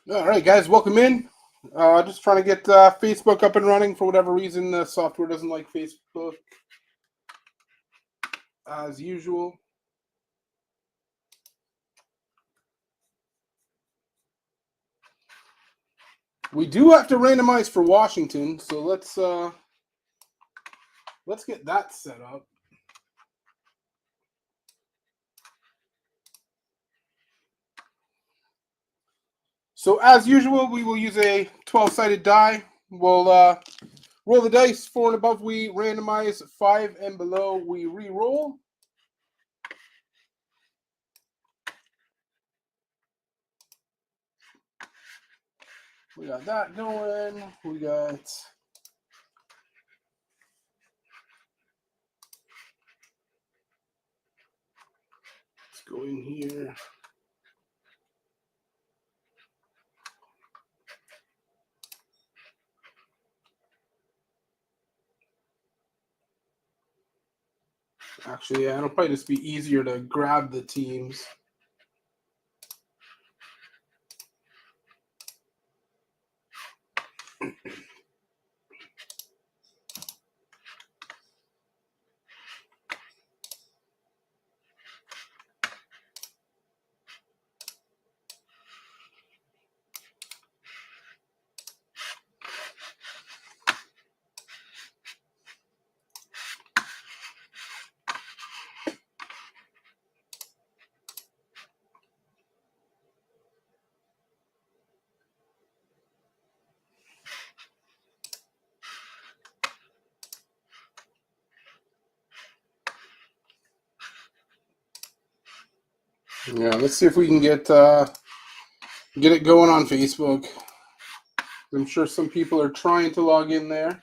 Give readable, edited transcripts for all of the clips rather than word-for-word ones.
All right, guys, welcome in. Just trying to get Facebook up and running. For whatever reason, the software doesn't like Facebook as usual. We do have to randomize for Washington, so let's get that set up. So as usual, we will use a 12-sided die. We'll roll the dice. 4 and above, we randomize. 5 and below, we re-roll. We got that going. We got let's go in here. Actually, yeah, it'll probably just be easier to grab the teams. Yeah, let's see if we can get it going on Facebook. I'm sure some people are trying to log in there.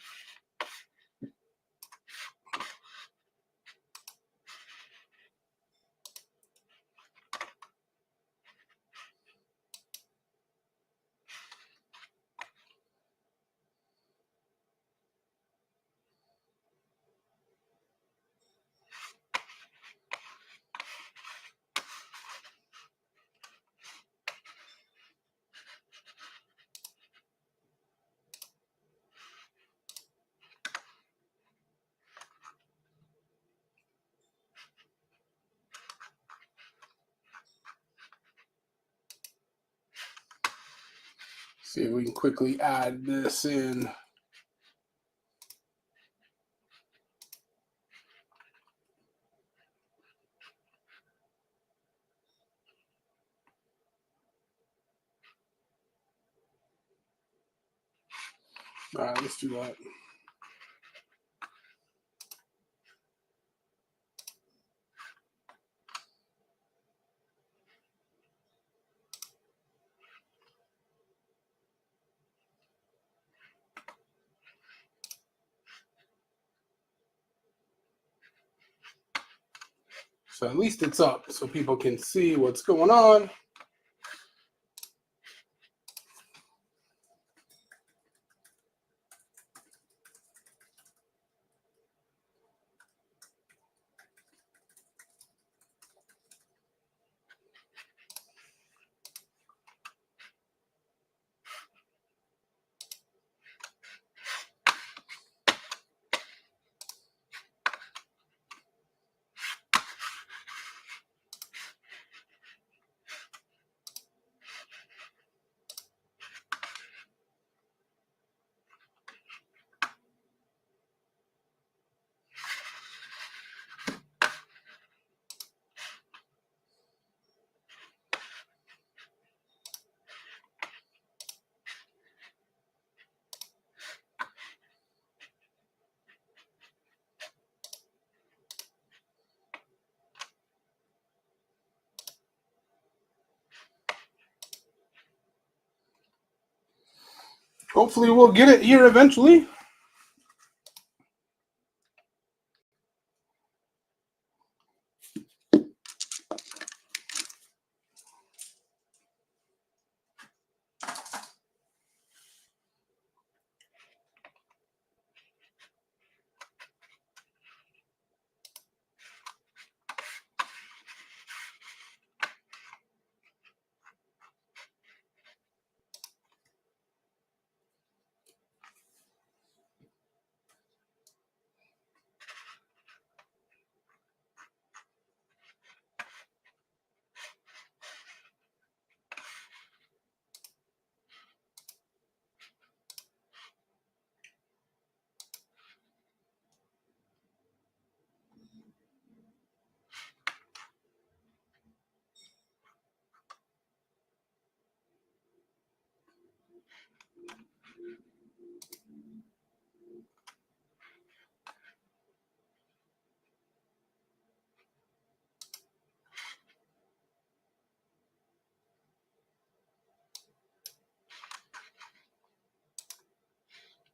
See if we can quickly add this in. All right, let's do that. So at least it's up so people can see what's going on. Hopefully we'll get it here eventually.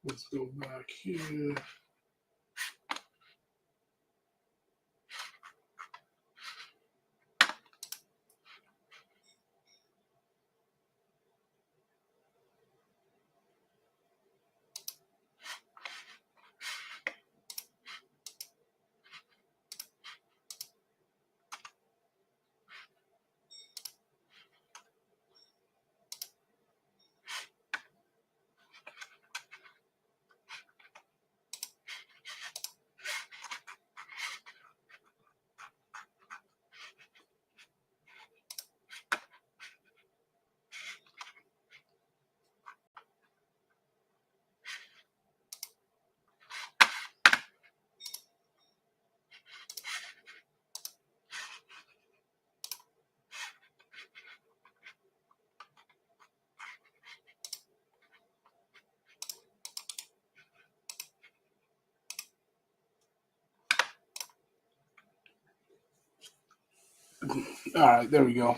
Let's go back here. All right, there we go.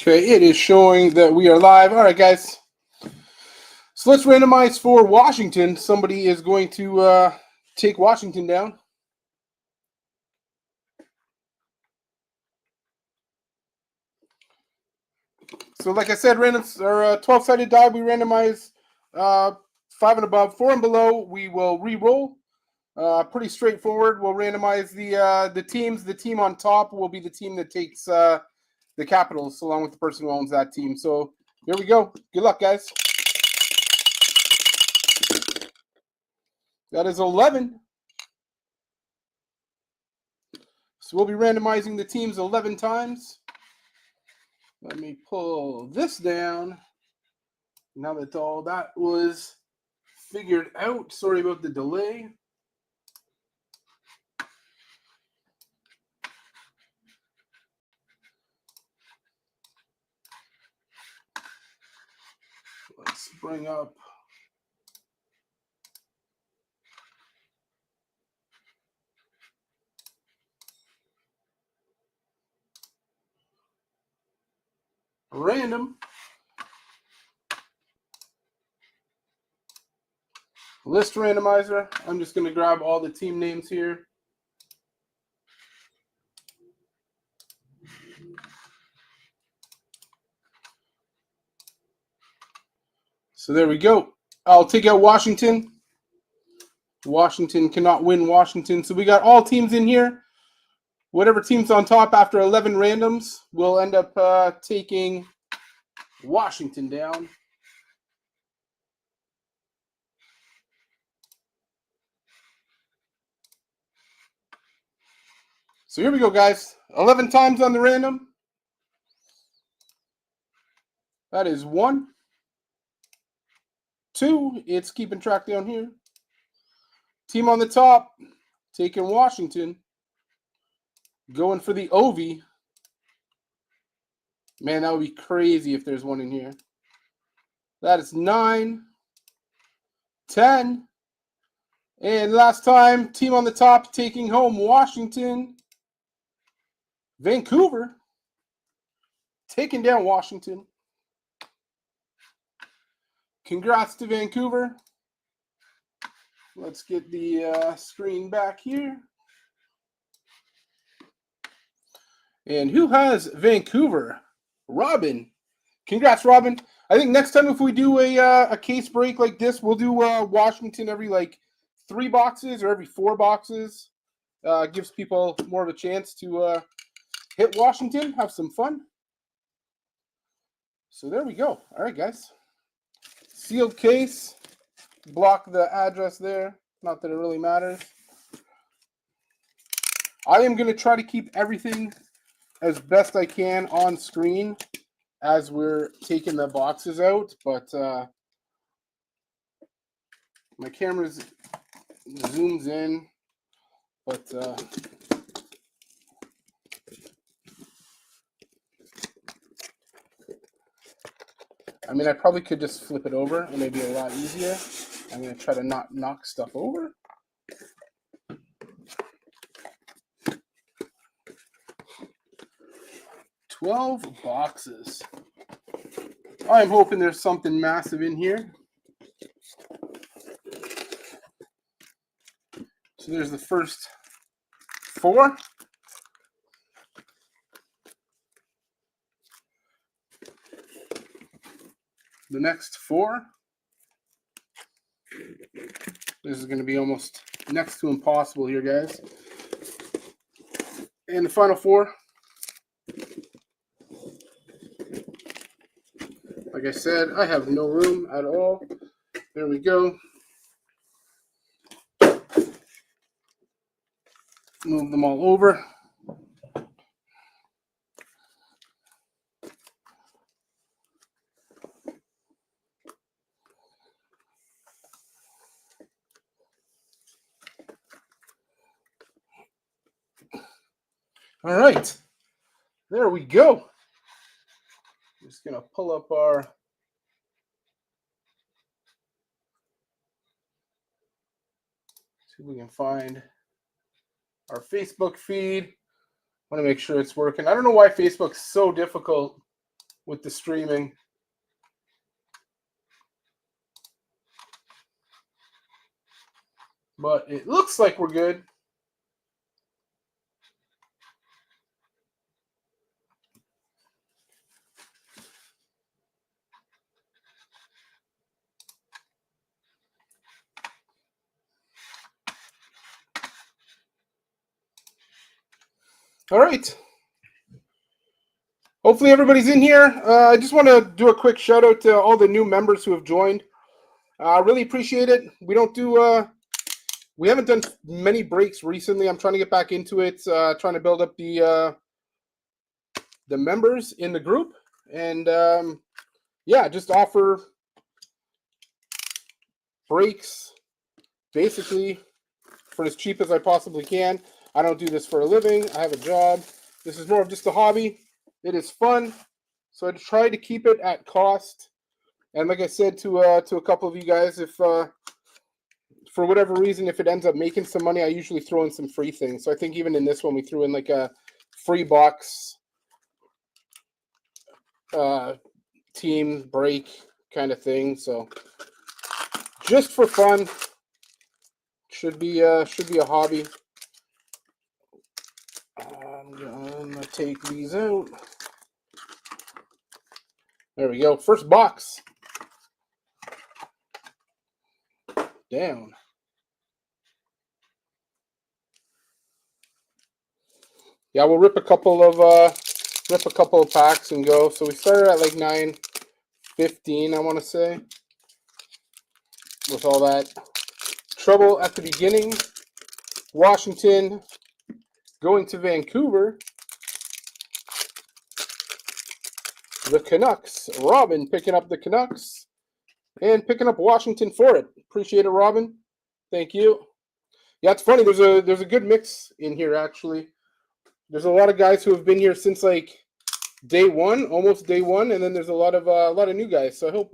Okay, it is showing that we are live. All right, guys. So let's randomize for Washington. Somebody is going to take Washington down. So like I said, randoms or 12-sided die, we randomize 5 and above. 4 and below, we will re-roll. Pretty straightforward. We'll randomize the teams. The team on top will be the team that takes the Capitals, along with the person who owns that team. So here we go. Good luck, guys. That is 11. So we'll be randomizing the teams 11 times. Let me pull this down. Now that all that was figured out, sorry about the delay. Let's bring up random. List randomizer. I'm just going to grab all the team names here. So there we go. I'll take out Washington. Washington cannot win Washington. So we got all teams in here. Whatever team's on top after 11 randoms, we'll end up taking Washington down. So here we go, guys. 11 times on the random. That is 1, 2. It's keeping track down here. Team on the top, taking Washington. Going for the Ovi. Man, that would be crazy if there's one in here. That is 9, 10. And last time, team on the top taking home Washington. Vancouver taking down Washington. Congrats to Vancouver. Let's get the screen back here. And who has Vancouver? Robin. Congrats, Robin. I think next time if we do a case break like this, we'll do Washington every like 3 boxes or every 4 boxes. Gives people more of a chance to hit Washington, have some fun. So there we go. All right, guys. Sealed case. Block the address there. Not that it really matters. I am going to try to keep everything as best I can on screen as we're taking the boxes out, but my camera zooms in, but I mean, I probably could just flip it over and it'd be a lot easier. I'm going to try to not knock stuff over. $12 boxes. I'm hoping there's something massive in here. So there's the first 4. The next 4. This is going to be almost next to impossible here, guys. And the final 4. Like I said, I have no room at all. There we go. Move them all over. All right. There we go. Just going to pull up our see if we can find our Facebook feed. I want to make sure it's working. I don't know why Facebook's so difficult with the streaming. But it looks like we're good. All right. Hopefully everybody's in here. I just want to do a quick shout out to all the new members who have joined. I really appreciate it. We haven't done many breaks recently. I'm trying to get back into it, trying to build up the members in the group. And yeah, just offer breaks basically for as cheap as I possibly can. I don't do this for a living. I have a job. This is more of just a hobby. It is fun. So I try to keep it at cost. And like I said to a couple of you guys, if for whatever reason, if it ends up making some money, I usually throw in some free things. So I think even in this one, we threw in like a free box team break kind of thing. So just for fun, should be a hobby. I'm gonna take these out. There we go. First box. Down. Yeah, we'll rip a couple of packs and go. So we started at like 9:15, I want to say, with all that trouble at the beginning. Washington going to Vancouver. The Canucks. Robin picking up the Canucks and picking up Washington for it. Appreciate it, Robin. Thank you. Yeah, it's funny. There's a good mix in here, actually. There's a lot of guys who have been here since like day one, almost day one, and then there's a lot of new guys. So I hope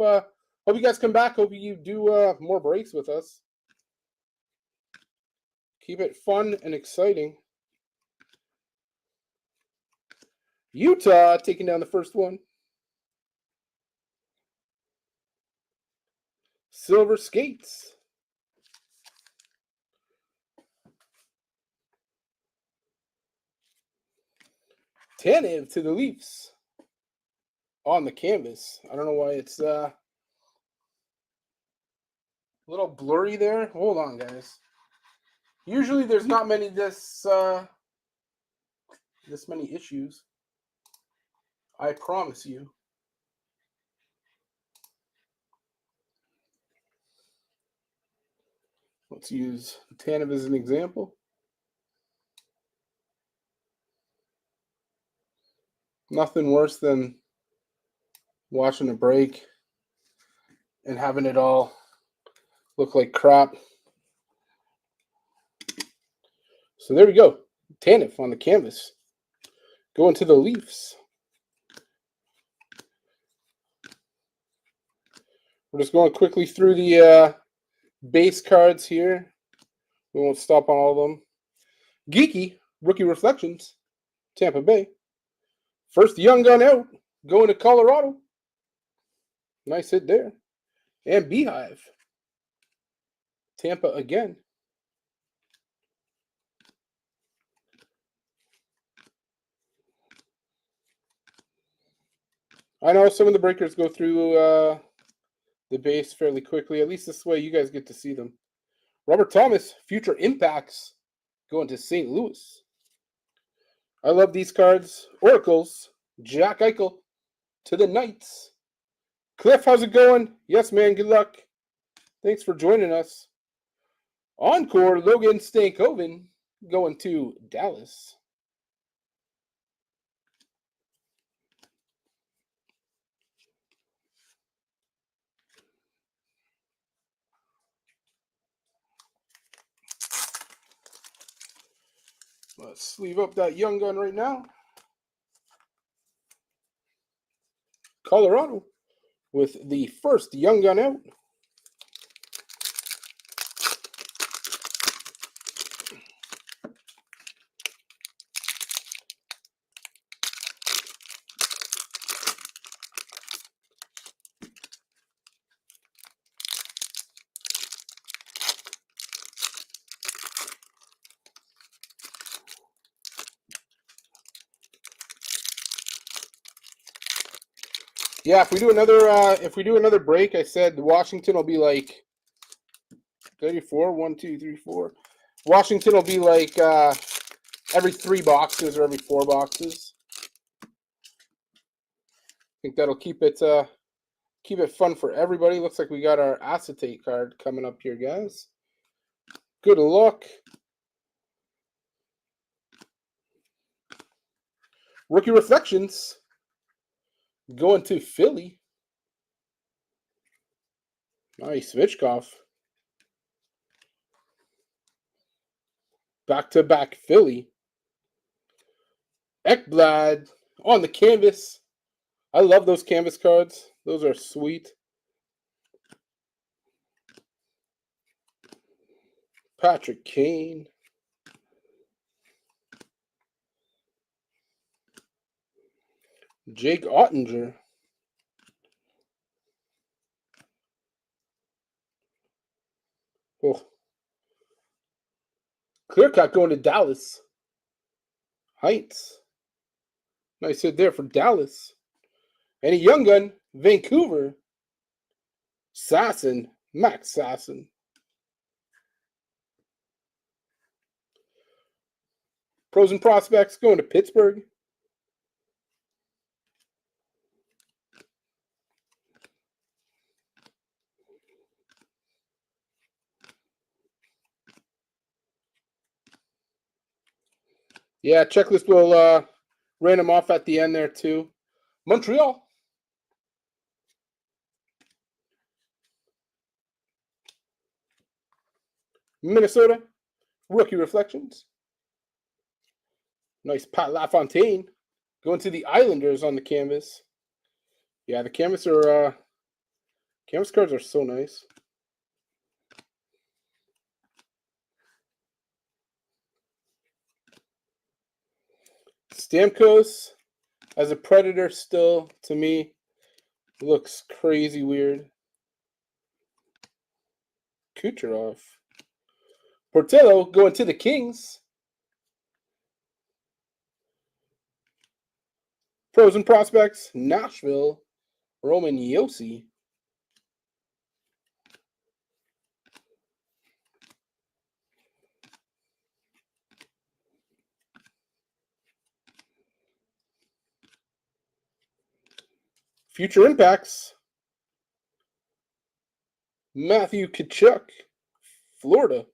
you guys come back. Hope you do more breaks with us. Keep it fun and exciting. Utah taking down the first one. Silver Skates. Tanev to the Leafs on the canvas. I don't know why it's a little blurry there. Hold on, guys. Usually there's not many this many issues. I promise you. Let's use Tanev as an example. Nothing worse than watching a break and having it all look like crap. So there we go. Tanev on the canvas. Going to the Leafs. We're just going quickly through the base cards here. We won't stop on all of them. Geeky, Rookie Reflections, Tampa Bay. First Young Gun out, going to Colorado. Nice hit there. And Beehive, Tampa again. I know some of the breakers go through the base fairly quickly. At least this way you guys get to see them. Robert Thomas, Future Impacts, going to St. Louis. I love these cards. Oracles, Jack Eichel to the Knights. Cliff, how's it going? Yes, man, good luck. Thanks for joining us. Encore, Logan Stankoven, going to Dallas. Let's sleeve up that Young Gun right now. Colorado with the first Young Gun out. Yeah, if we do another break, I said Washington will be like 34, 1, 2, 3, 4. Washington will be like every 3 boxes or every 4 boxes. I think that'll keep it fun for everybody. Looks like we got our acetate card coming up here, guys. Good luck. Rookie Reflections going to Philly. Nice, Svechkov. Back-to-back Philly. Ekblad on the canvas. I love those canvas cards. Those are sweet. Patrick Kane. Jake Ottinger. Oh. Clear cut going to Dallas. Heights. Nice hit there for Dallas. And a Young Gun, Vancouver. Sasson, Max Sasson. Pros and Prospects going to Pittsburgh. Yeah, checklist will random off at the end there too. Montreal. Minnesota. Rookie Reflections. Nice Pat LaFontaine. Going to the Islanders on the canvas. Yeah, the canvas cards are so nice. Stamkos as a Predator still, to me, looks crazy weird. Kucherov. Portillo going to the Kings. Pros and Prospects, Nashville, Roman Josi. Future Impacts, Matthew Tkachuk, Florida.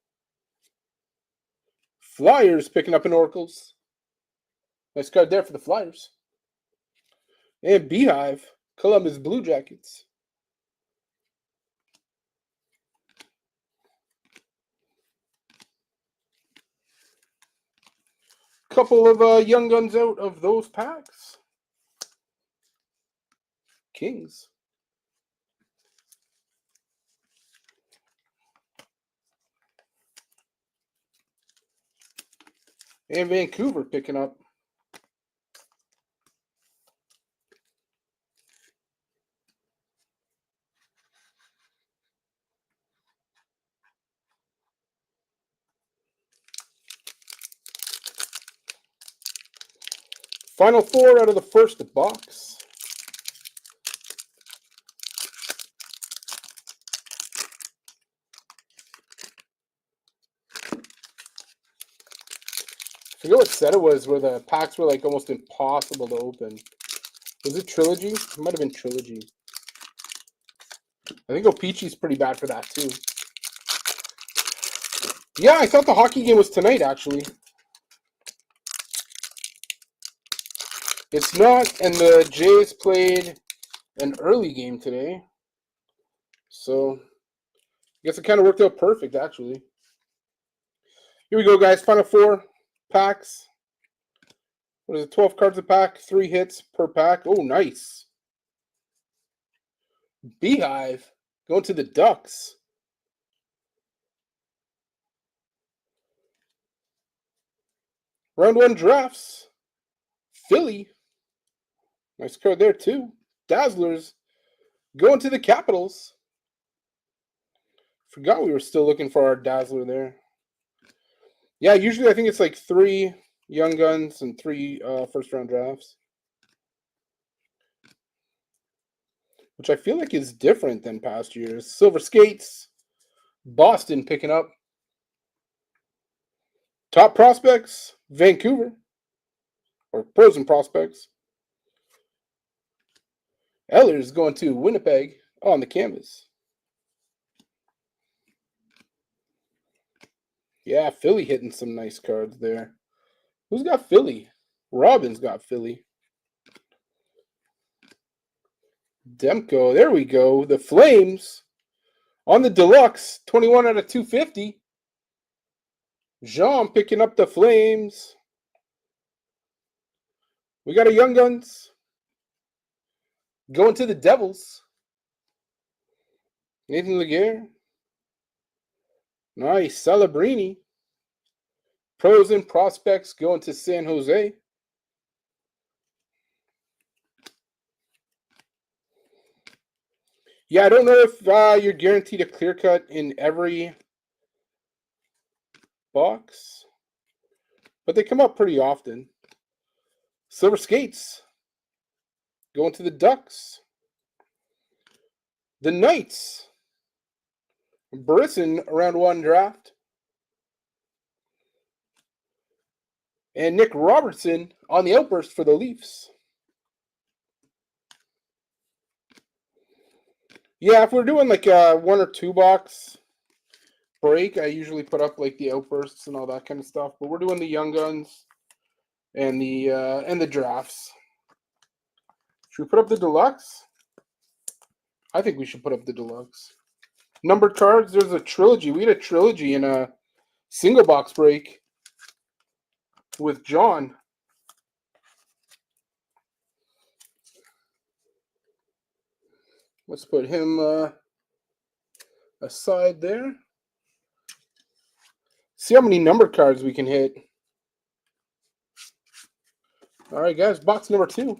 Flyers picking up an Oracles. Nice card there for the Flyers. And Beehive, Columbus Blue Jackets. Couple of Young Guns out of those packs. Kings. And Vancouver picking up. Final 4 out of the first box. I forget what set it was where the packs were like almost impossible to open. Was it Trilogy? It might have been Trilogy. I think O-Pee-Chee's pretty bad for that too. Yeah, I thought the hockey game was tonight actually. It's not, and the Jays played an early game today. So I guess it kind of worked out perfect actually. Here we go, guys. Final 4 packs. What is it? 12 cards a pack, 3 hits per pack. Oh, nice. Beehive going to the Ducks. Round 1 drafts. Philly. Nice card there, too. Dazzlers going to the Capitals. Forgot we were still looking for our Dazzler there. Yeah, usually I think it's like 3 Young Guns and 3 first-round drafts. Which I feel like is different than past years. Silver Skates. Boston picking up. Top prospects. Vancouver. Or Frozen prospects. Ehlers going to Winnipeg on the canvas. Yeah, Philly hitting some nice cards there. Who's got Philly? Robin's got Philly. Demko, there we go. The Flames on the deluxe, 21 out of 250. Jean picking up the Flames. We got a Young Guns going to the Devils. Nathan Laguerre. Nice. Celebrini. Pros and prospects going to San Jose. Yeah, I don't know if you're guaranteed a clear cut in every box, but they come up pretty often. Silver Skates going to the Ducks. The Knights. Brisson round 1 draft. And Nick Robertson on the outburst for the Leafs. Yeah, if we're doing like a 1 or 2 box break, I usually put up like the outbursts and all that kind of stuff. But we're doing the Young Guns and the drafts. Should we put up the deluxe? I think we should put up the deluxe. Numbered cards, there's a trilogy. We had a trilogy in a single box break with John. Let's put him aside there. See how many numbered cards we can hit. All right, guys, box number 2.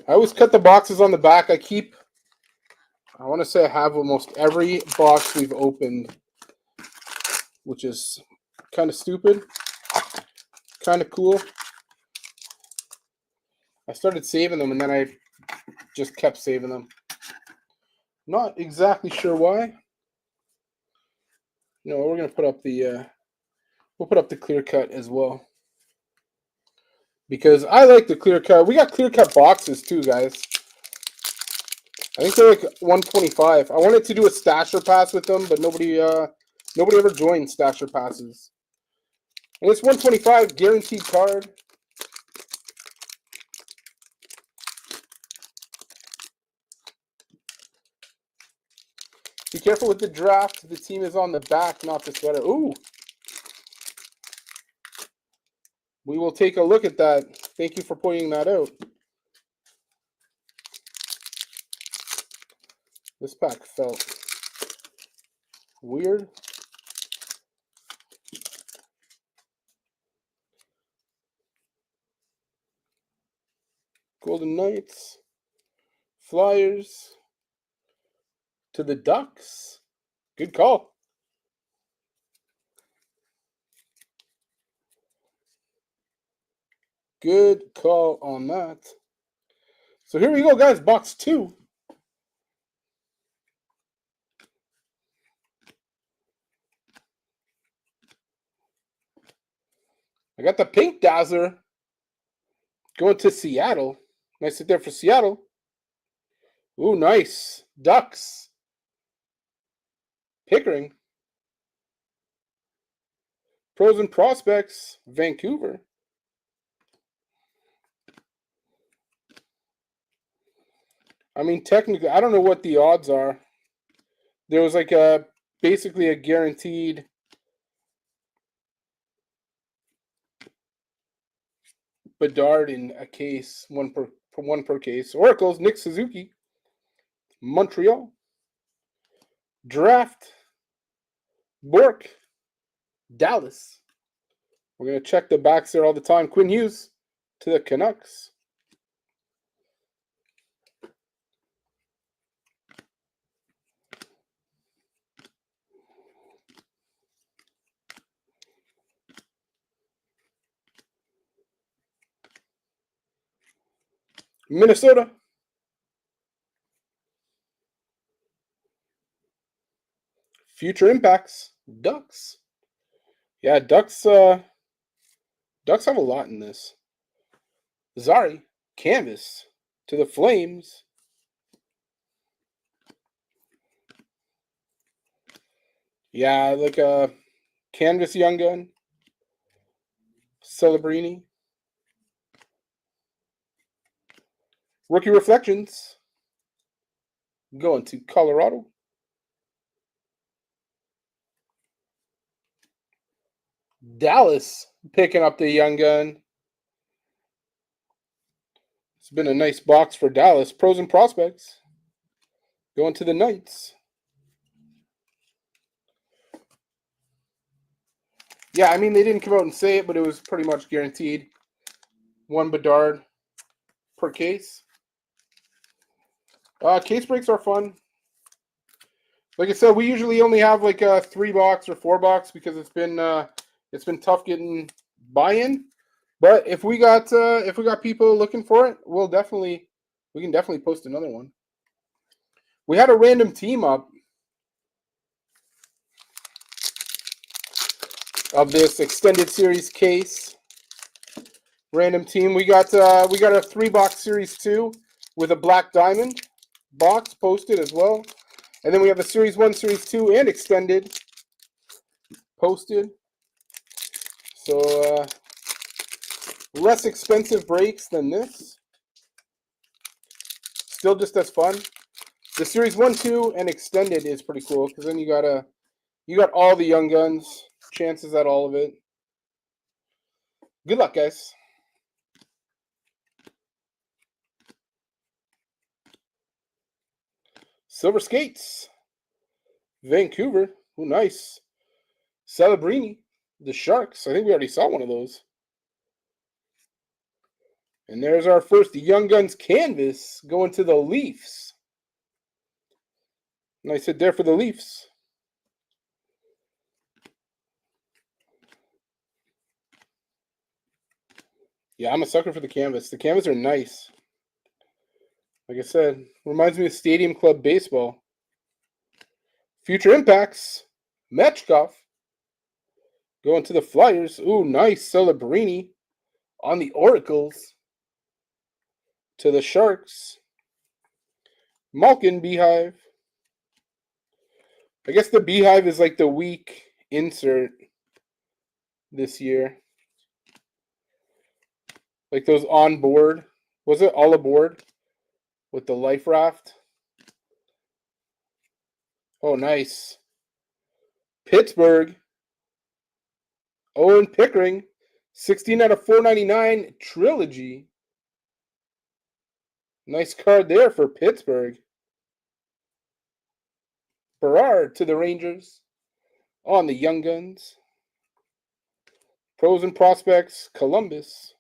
I always cut the boxes on the back. I want to say I have almost every box we've opened, which is kind of stupid, kind of cool. I started saving them, and then I just kept saving them. Not exactly sure why. No, we're gonna put up the we'll put up the clear cut as well, because I like the clear cut. We got clear cut boxes too, guys. I think they're like 125. I wanted to do a stasher pass with them, but nobody ever joined stasher passes. And it's 125 guaranteed card. Be careful with the draft. The team is on the back, not the sweater. Ooh. We will take a look at that. Thank you for pointing that out. This pack felt weird. Golden Knights. Flyers. To the Ducks. Good call. Good call on that. So here we go, guys. Box 2. I got the Pink Dazzler going to Seattle. Nice hit there for Seattle. Ooh, nice. Ducks. Pickering. Pros and Prospects. Vancouver. I mean, technically, I don't know what the odds are. There was like basically a guaranteed Bedard in a case, one per case. Oracles, Nick Suzuki, Montreal. Draft, Bork, Dallas. We're going to check the backs there all the time. Quinn Hughes to the Canucks. Minnesota. Future impacts, Ducks. Yeah, Ducks have a lot in this. Zari, canvas to the Flames. Yeah, like a canvas young gun. Celebrini. Rookie reflections. Going to Colorado. Dallas picking up the young gun. It's been a nice box for Dallas. Pros and Prospects. Going to the Knights. Yeah, I mean, they didn't come out and say it, but it was pretty much guaranteed. One Bedard per case. Case breaks are fun. Like I said, we usually only have like a 3-box or 4-box because it's been tough getting buy-in. But if we got people looking for it, we can definitely post another one. We had a random team up of this extended series case. Random team. We got a 3-box series 2 with a black diamond box posted as well. And then we have a series 1, series 2, and extended posted. So less expensive breaks than this. Still just as fun. The series 1, 2, and extended is pretty cool because then you got all the young guns, chances at all of it. Good luck, guys. Silver Skates. Vancouver. Oh, nice. Celebrini. The Sharks. I think we already saw one of those. And there's our first Young Guns canvas going to the Leafs. Nice hit there for the Leafs. Yeah, I'm a sucker for the canvas. The canvas are nice. Like I said, reminds me of Stadium Club baseball. Future impacts. Mechkov. Going to the Flyers. Ooh, nice. Celebrini on the Oracles. To the Sharks. Malkin Beehive. I guess the Beehive is like the weak insert this year. Like those on board. Was it all aboard with the life raft? Oh, nice. Pittsburgh. Owen Pickering. 16 out of 499 trilogy. Nice card there for Pittsburgh. Berard to the Rangers on the Young Guns. Pros and Prospects, Columbus.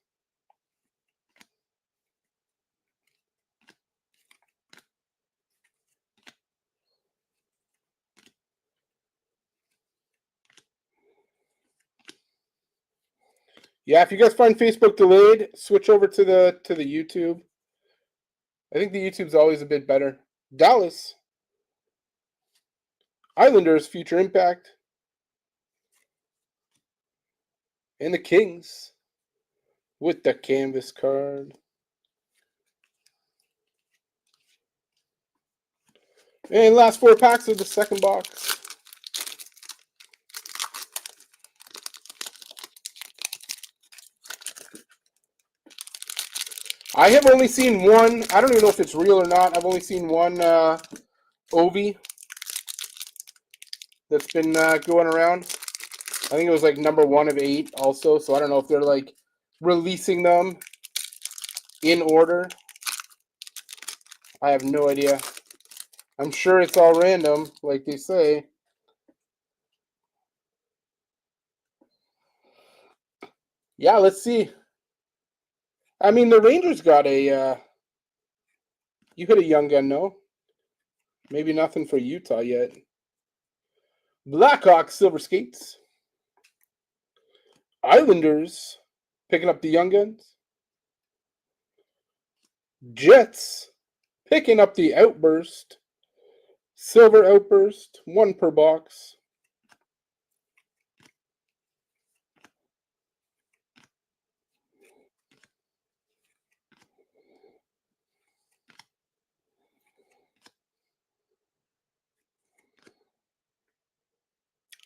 Yeah, if you guys find Facebook delayed, switch over to the YouTube. I think the YouTube's always a bit better. Dallas. Islanders, Future Impact. And the Kings with the canvas card. And last 4 packs of the second box. I have only seen one. I don't even know if it's real or not. I've only seen one Ovi that's been going around. I think it was like number 1 of 8 also. So I don't know if they're like releasing them in order. I have no idea. I'm sure it's all random, like they say. Yeah, let's see. I mean, the Rangers got a... you hit a young gun, no? Maybe nothing for Utah yet. Blackhawks, Silver Skates. Islanders, picking up the young guns. Jets, picking up the Outburst. Silver Outburst, 1 per box.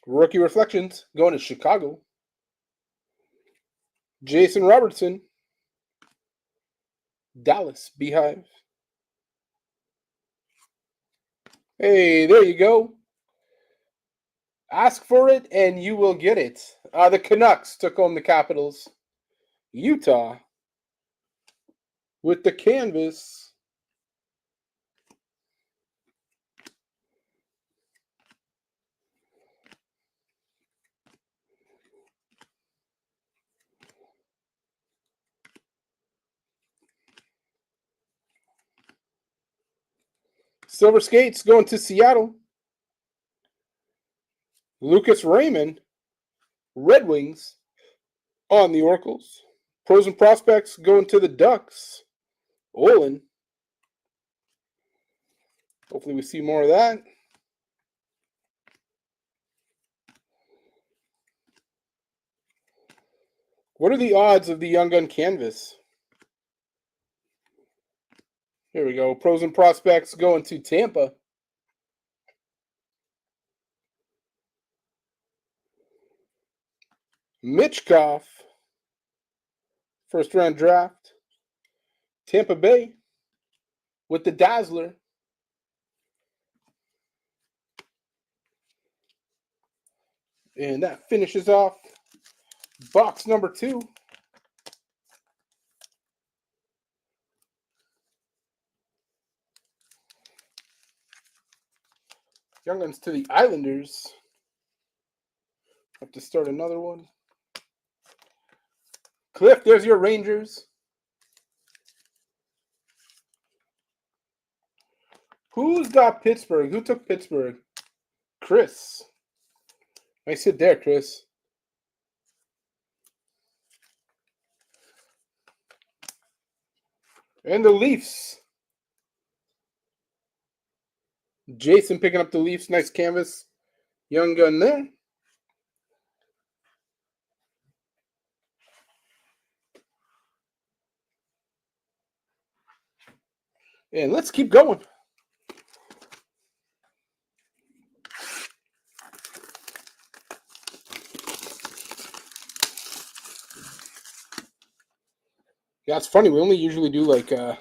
Rookie Reflections, going to Chicago. Jason Robertson. Dallas, Beehive. Hey, there you go. Ask for it and you will get it. The Canucks took home the Capitals. Utah with the canvas. Silver Skates going to Seattle. Lucas Raymond, Red Wings on the Oracles. Pros and Prospects going to the Ducks. Olin. Hopefully we see more of that. What are the odds of the Young Gun canvas? Here we go. Pros and Prospects going to Tampa. Mitchkov. First round draft. Tampa Bay with the Dazzler. And that finishes off box number 2. Young Guns to the Islanders. Have to start another one. Cliff, there's your Rangers. Who's got Pittsburgh? Who took Pittsburgh? Chris. Nice hit there, Chris. And the Leafs. Jason picking up the Leafs. Nice canvas. Young Gun there. And let's keep going. Yeah, it's funny. We only usually do like, I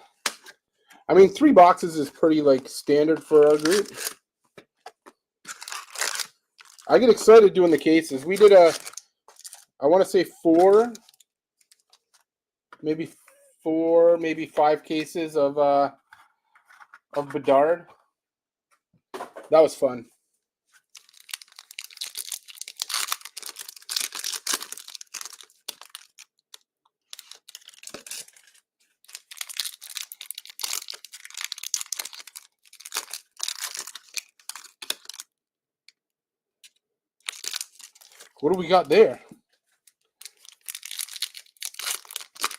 mean, 3 boxes is pretty like standard for our group. I get excited doing the cases. We did I want to say 4 maybe 4, maybe 5 cases of Bedard. That was fun. What do we got there?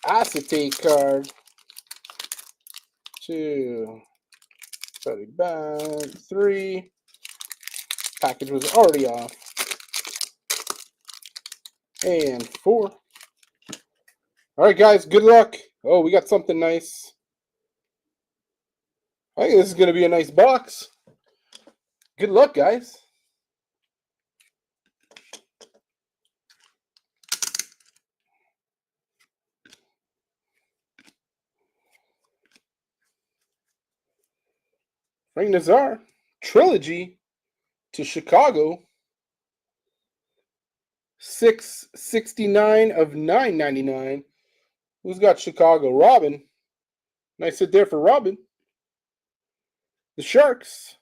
Acetate card. 2. 3. Package was already off. And 4. All right, guys, good luck. Oh, we got something nice. I think this is going to be a nice box. Good luck, guys. Frank Nazar, Trilogy to Chicago. 669 of 999. Who's got Chicago? Robin. Nice hit there for Robin. The Sharks.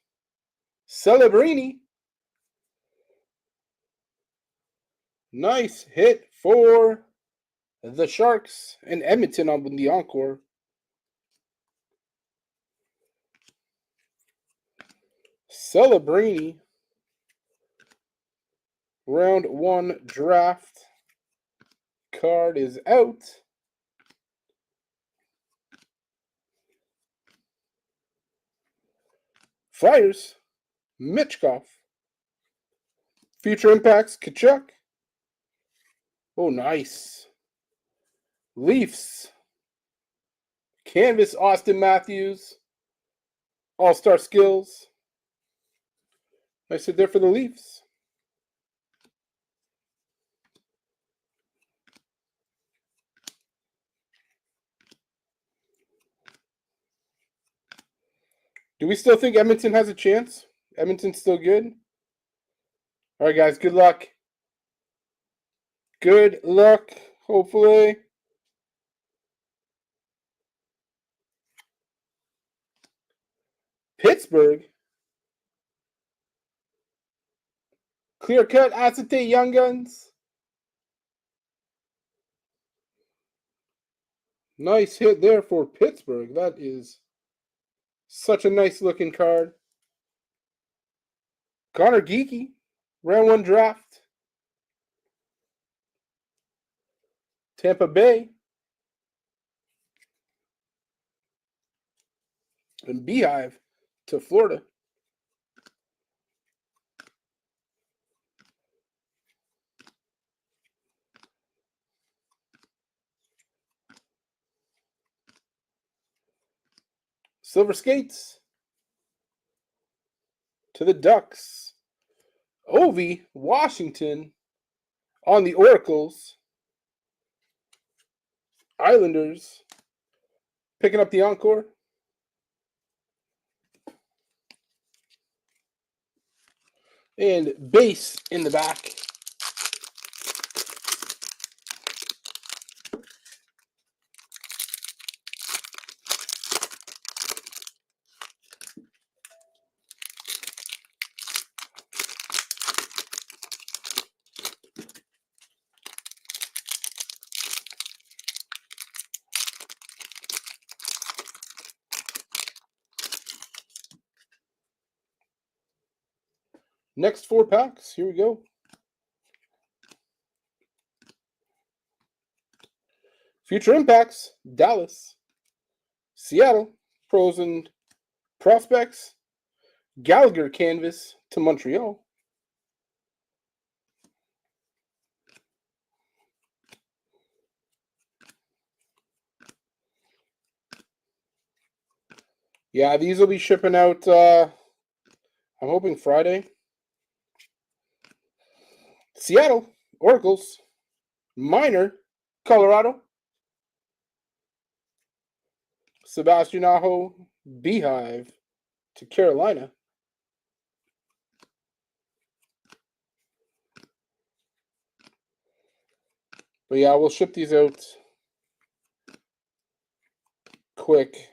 Celebrini. Nice hit for the Sharks. And Edmonton on the encore. Celebrini. Round 1 draft. Card is out. Flyers. Michkov. Future Impacts. Tkachuk. Oh, nice. Leafs. Canvas. Austin Matthews. All-Star Skills. Nice hit there for the Leafs. Do we still think Edmonton has a chance? Edmonton's still good? All right, guys, good luck. Good luck, hopefully. Pittsburgh. Clear cut acetate Young Guns. Nice hit there for Pittsburgh. That is such a nice looking card. Connor Geeky, round 1 draft. Tampa Bay. And Beehive to Florida. Silver Skates to the Ducks. Ovi, Washington on the Oracles. Islanders picking up the encore. And base in the back. Next 4 packs. Here we go. Future Impacts, Dallas. Seattle, Pros and Prospects. Gallagher Canvas to Montreal. Yeah, these will be shipping out, I'm hoping Friday. Seattle, Oracles. Minor, Colorado. Sebastian Aho, Beehive to Carolina. But yeah, we'll ship these out quick.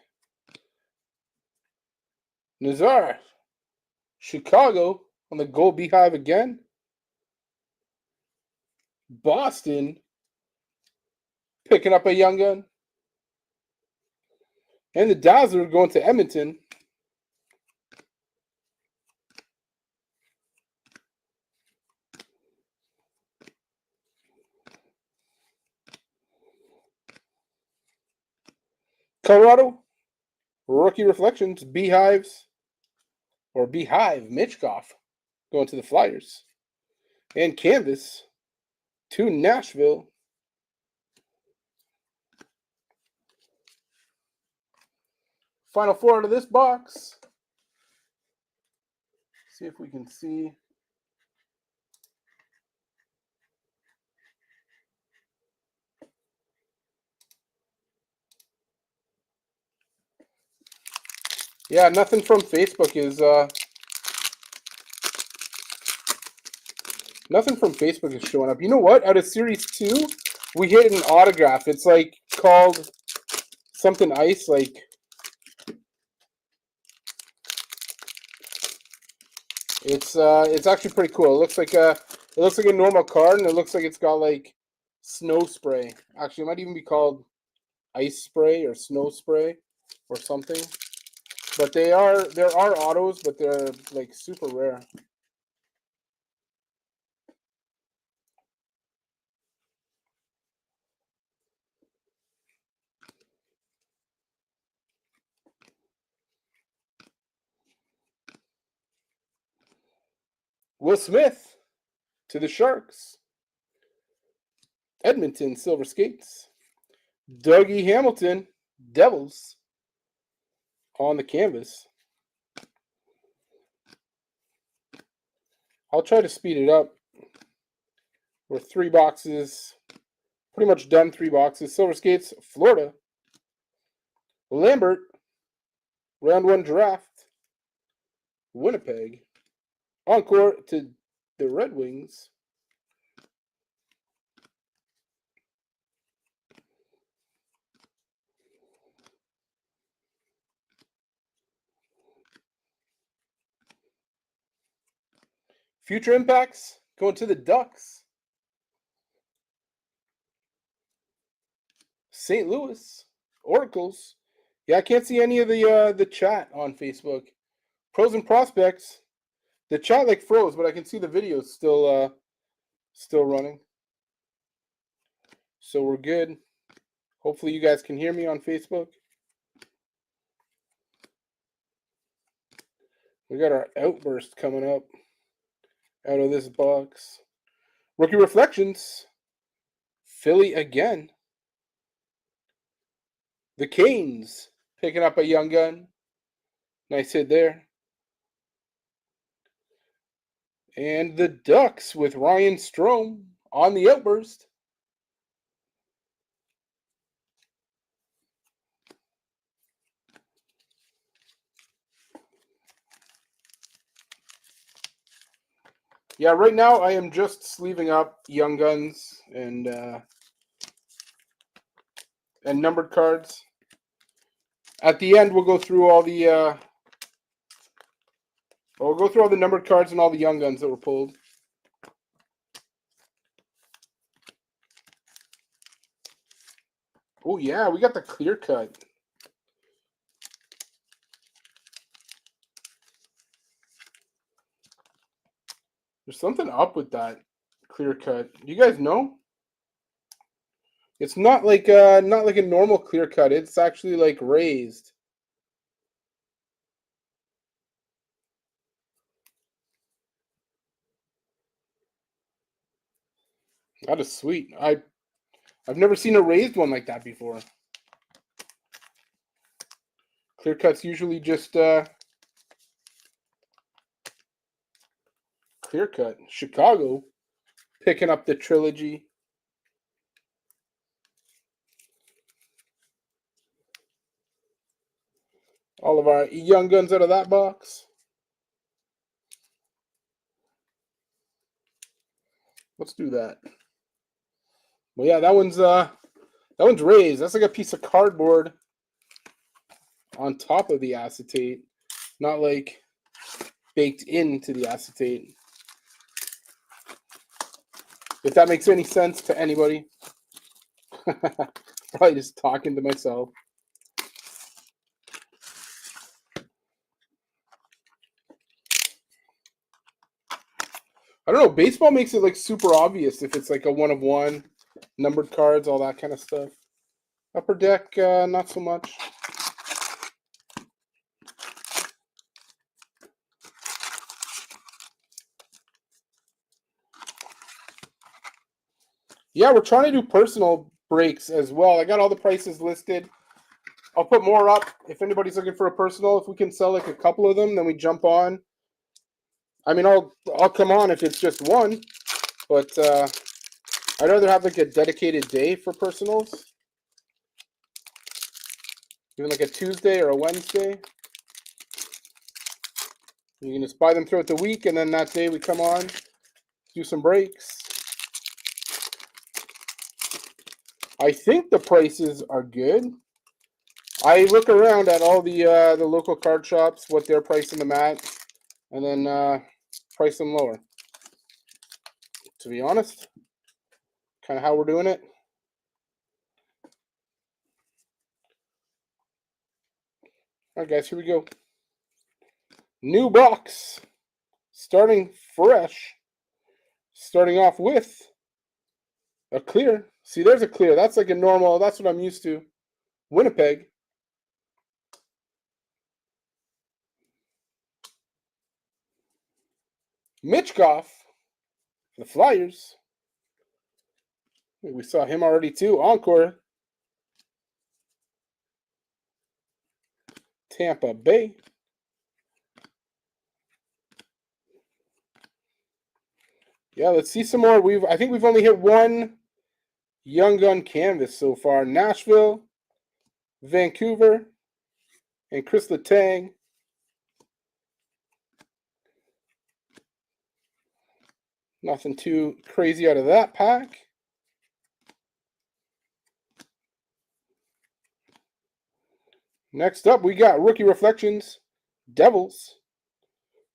Nazar, Chicago on the gold beehive again. Boston picking up a young gun. And the Dazzler going to Edmonton. Colorado, rookie reflections, Beehives, or Beehive, Mitchkoff, going to the Flyers. And Canvas to Nashville. Final four out of this box. See if we can see. Yeah, nothing from Facebook is showing up. You know what? Out of Series 2, we hit an autograph. It's like called something ice, like it's actually pretty cool. It looks like a normal card, and it looks like it's got like snow spray. Actually, it might even be called ice spray or snow spray or something. But there are autos, but they're like super rare. Will Smith to the Sharks. Edmonton Silver Skates. Dougie Hamilton, Devils, on the canvas. I'll try to speed it up. We're 3 boxes, pretty much done 3 boxes. Silver Skates, Florida. Lambert, round 1 draft. Winnipeg. Encore to the Red Wings. Future impacts going to the Ducks. St. Louis Oracles. Yeah, I can't see any of the chat on Facebook. Pros and prospects. The chat like froze, but I can see the video still running. So we're good. Hopefully you guys can hear me on Facebook. We got our outburst coming up out of this box. Rookie reflections. Philly again. The Canes picking up a young gun. Nice hit there. And the Ducks with Ryan Strome on the outburst. Yeah, right now I am just sleeving up Young Guns and numbered cards. At the end, we'll go through all the numbered cards and all the Young Guns that were pulled. Oh yeah, we got the clear cut. There's something up with that clear cut. Do you guys know? It's not like a normal clear cut. It's actually like raised. That is sweet. I've never seen a raised one like that before. Clear cut's usually just clear cut. Chicago picking up the trilogy. All of our Young Guns out of that box. Let's do that. Well, yeah, that one's raised. That's like a piece of cardboard on top of the acetate, not like baked into the acetate. If that makes any sense to anybody. Probably just talking to myself. I don't know. Baseball makes it like super obvious if it's like a 1 of 1, numbered cards, all that kind of stuff. Upper Deck, not so much. Yeah, we're trying to do personal breaks as well. I got all the prices listed. I'll put more up if anybody's looking for a personal. If we can sell like a couple of them, then we jump on. I mean, I'll come on if it's just one, but I'd rather have like a dedicated day for personals. Even like a Tuesday or a Wednesday. You can just buy them throughout the week, and then that day we come on, do some breaks. I think the prices are good. I look around at all the local card shops, what they're pricing them at, and then price them lower. To be honest, kind of how we're doing it. All right, guys, here we go. New box, starting fresh. Starting off with a clear. See, there's a clear. That's like a normal. That's what I'm used to. Winnipeg. Mitchkoff. The Flyers. We saw him already too. Encore. Tampa Bay. Yeah, let's see some more. I think we've only hit one Young Gun canvas so far. Nashville, Vancouver, and Chris Letang. Nothing too crazy out of that pack. Next up, we got Rookie Reflections, Devils,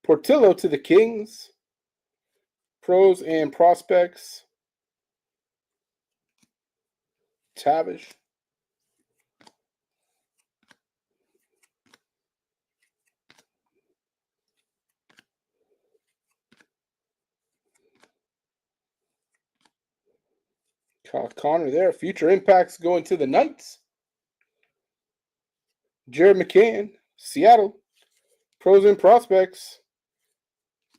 Portillo to the Kings, Pros and Prospects, Tavish. Kyle Connor there. Future Impacts going to the Knights. Jared McCann, Seattle. Pros and Prospects,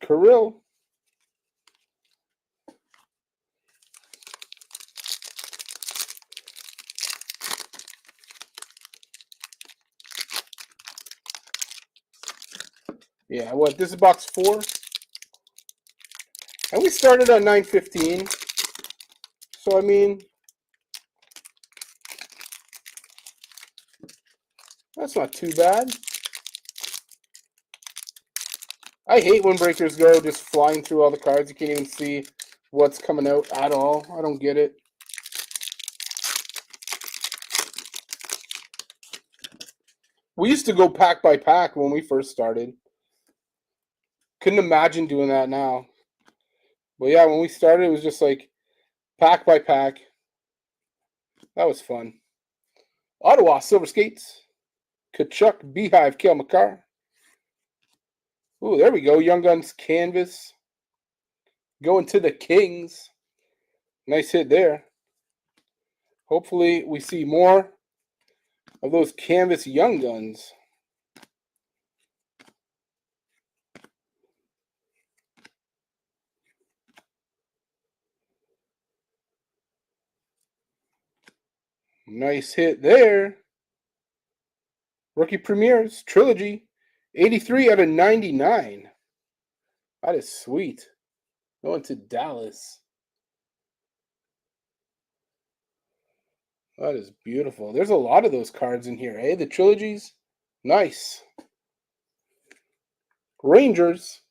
Kirill. Yeah, what? This is box 4. And we started at 9:15. So, I mean, that's not too bad. I hate when breakers go just flying through all the cards. You can't even see what's coming out at all. I don't get it. We used to go pack by pack when we first started. Couldn't imagine doing that now. But yeah, when we started, it was just like pack by pack. That was fun. Ottawa, Silver Skates. Kachuk, Beehive, Cale Makar. Ooh, there we go. Young Guns canvas. Going to the Kings. Nice hit there. Hopefully we see more of those canvas Young Guns. Nice hit there. Rookie Premieres, Trilogy, 83 out of 99. That is sweet. Going to Dallas. That is beautiful. There's a lot of those cards in here, eh? The Trilogies. Nice. Rangers.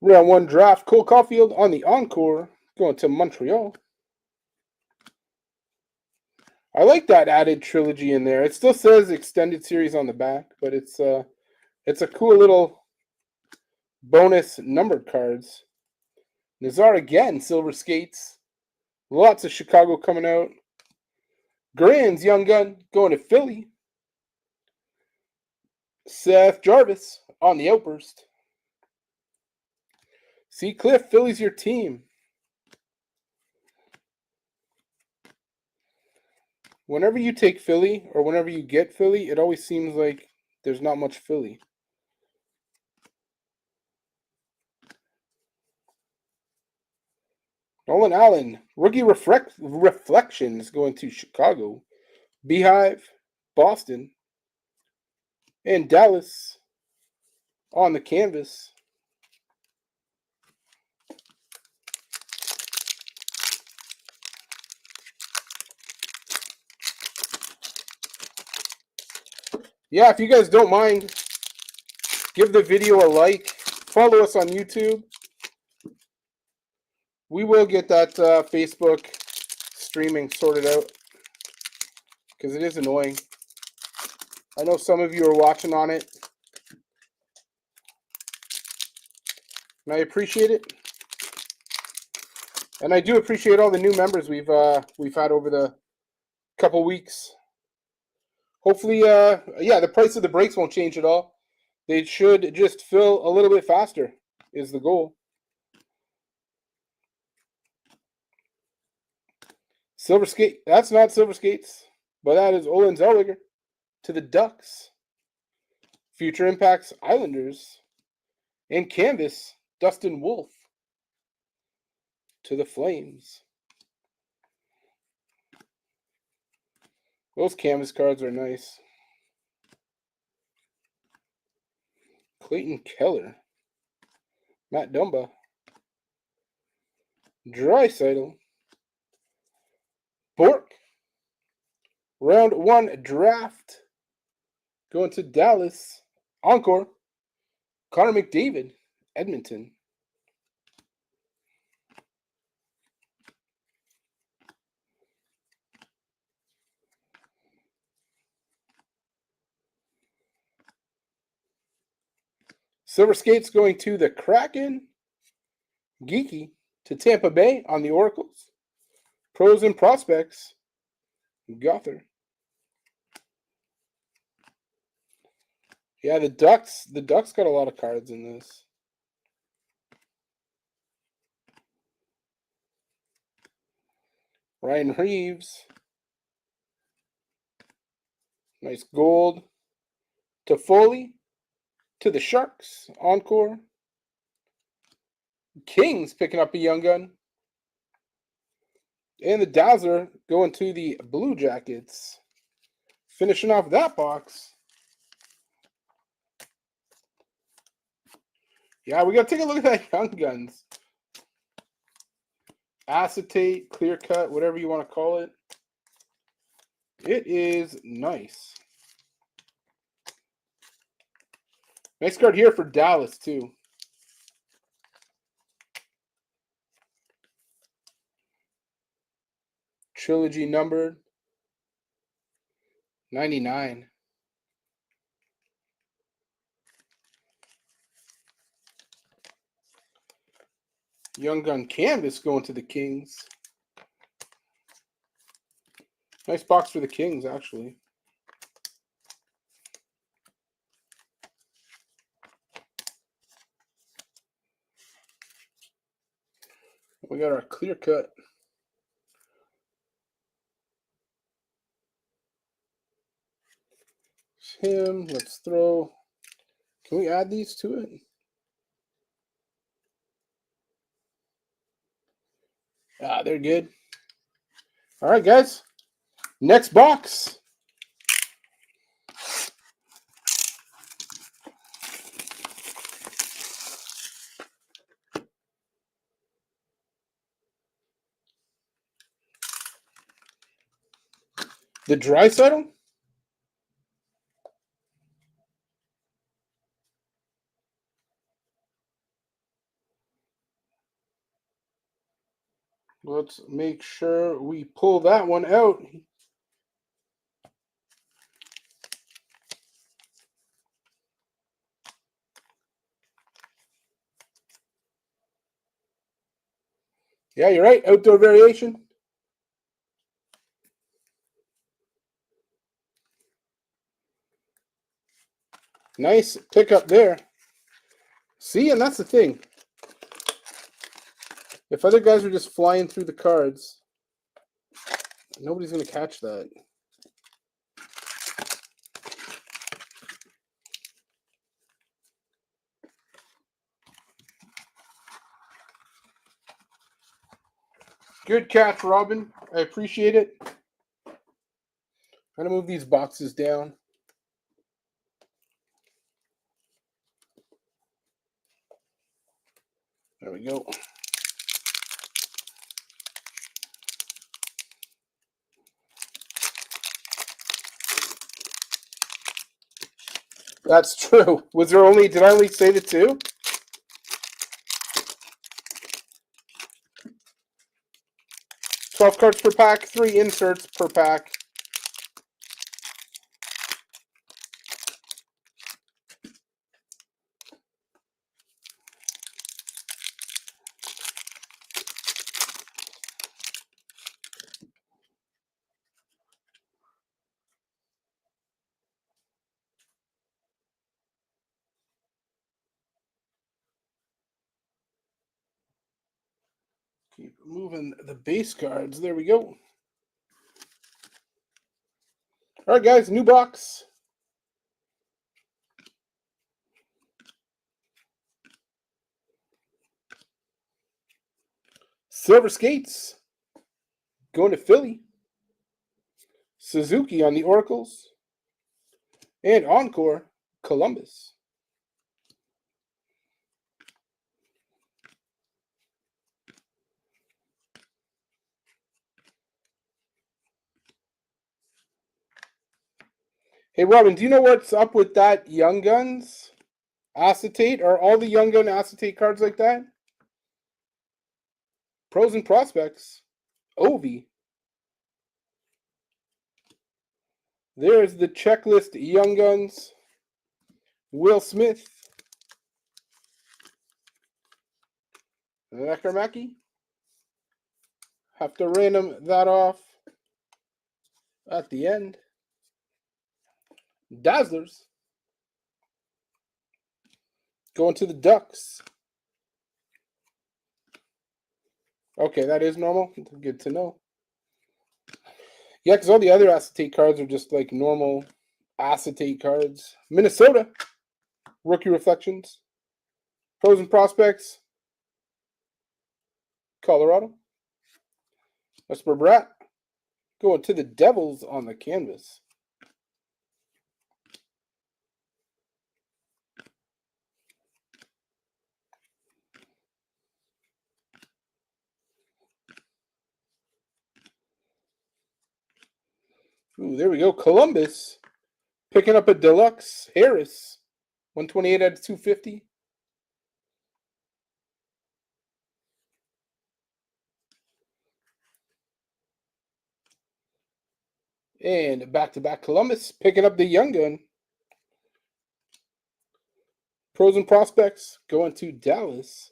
Round 1 draft. Cole Caulfield on the Encore. Going to Montreal. I like that added trilogy in there. It still says extended series on the back, but it's a cool little bonus numbered cards. Nazar again, silver skates. Lots of Chicago coming out. Grand's young gun going to Philly. Seth Jarvis on the outburst. See, Cliff, Philly's your team. Whenever you take Philly or whenever you get Philly, it always seems like there's not much Philly. Nolan Allen, rookie reflections going to Chicago. Beehive, Boston, and Dallas on the canvas. Yeah, if you guys don't mind, give the video a like. Follow us on YouTube. We will get that Facebook streaming sorted out because it is annoying. I know some of you are watching on it, and I appreciate it. And I do appreciate all the new members we've had over the couple weeks. Hopefully, yeah, the price of the breaks won't change at all. They should just fill a little bit faster is the goal. Silver skate. That's not silver skates, but that is Olen Zellweger to the Ducks. Future Impacts Islanders. And canvas, Dustin Wolf to the Flames. Those canvas cards are nice. Clayton Keller. Matt Dumba. Draisaitl. Bork. Round 1 draft. Going to Dallas. Encore. Connor McDavid. Edmonton. Silver skates going to the Kraken. Geeky to Tampa Bay on the Oracles. Pros and prospects. Gother. Yeah, the Ducks got a lot of cards in this. Ryan Reeves. Nice gold. Toffoli to the Sharks. Encore. Kings picking up a young gun. And the Dazzler going to the Blue Jackets. Finishing off that box. Yeah, we got to take a look at that young guns. Acetate, clear cut, whatever you want to call it. It is nice. Nice card here for Dallas, too. Trilogy numbered. 99. Young gun canvas going to the Kings. Nice box for the Kings, actually. We got our clear cut. Him. Let's throw. Can we add these to it? Ah, they're good. All right, guys. Next box. The Draisaitl. Let's make sure we pull that one out. Yeah, you're right. Outdoor variation. Nice pickup there. See, and that's the thing. If other guys are just flying through the cards, nobody's going to catch that. Good catch, Robin. I appreciate it. I'm going to move these boxes down. There we go. That's true. Was there only, did I only say the two? $12 cards per pack, 3 inserts per pack. Keep moving the base cards. There we go. All right, guys, new box. Silver Skates going to Philly. Suzuki on the Oracles. And Encore, Columbus. Hey, Robin, do you know what's up with that Young Guns acetate? Are all the Young Gun acetate cards like that? Pros and Prospects. Ovi. There's the checklist Young Guns. Will Smith. Necromaki. Have to random that off at the end. Dazzlers. Going to the Ducks. Okay, that is normal. Good to know. Yeah, because all the other acetate cards are just like normal acetate cards. Minnesota. Rookie Reflections. Pros and Prospects. Colorado. Esper Bratt. Going to the Devils on the canvas. Ooh, there we go. Columbus picking up a deluxe Harris. 128 out of 250. And back-to-back Columbus picking up the Young Gun. Pros and Prospects going to Dallas.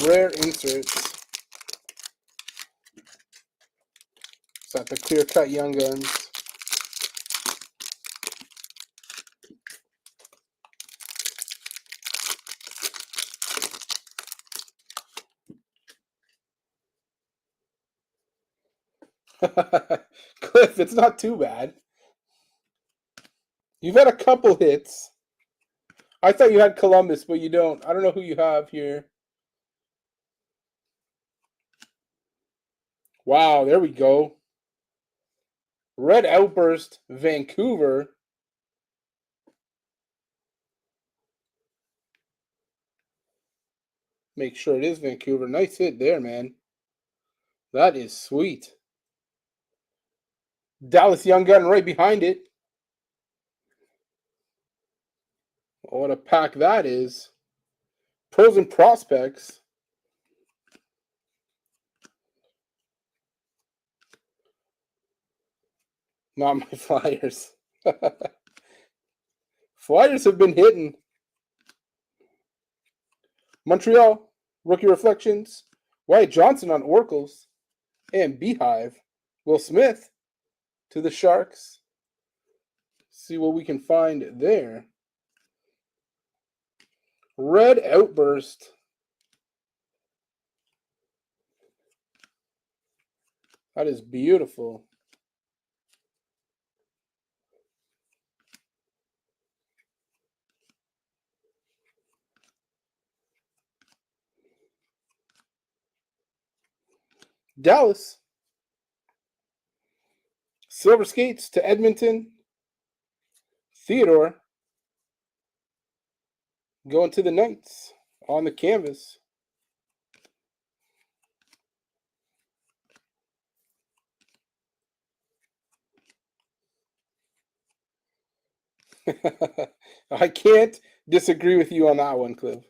Rare inserts. It's got the clear-cut Young Guns. Cliff, it's not too bad. You've had a couple hits. I thought you had Columbus, but you don't. I don't know who you have here. Wow, there we go. Red Outburst, Vancouver. Make sure it is Vancouver. Nice hit there, man. That is sweet. Dallas Young Gun right behind it. What a pack that is. Pros and Prospects. Not my Flyers. Flyers have been hitting. Montreal, rookie reflections. Wyatt Johnson on Oracles. And Beehive. Will Smith to the Sharks. See what we can find there. Red Outburst. That is beautiful. Dallas. Silver Skates to Edmonton. Theodore going to the Knights on the canvas. I can't disagree with you on that one, Cliff.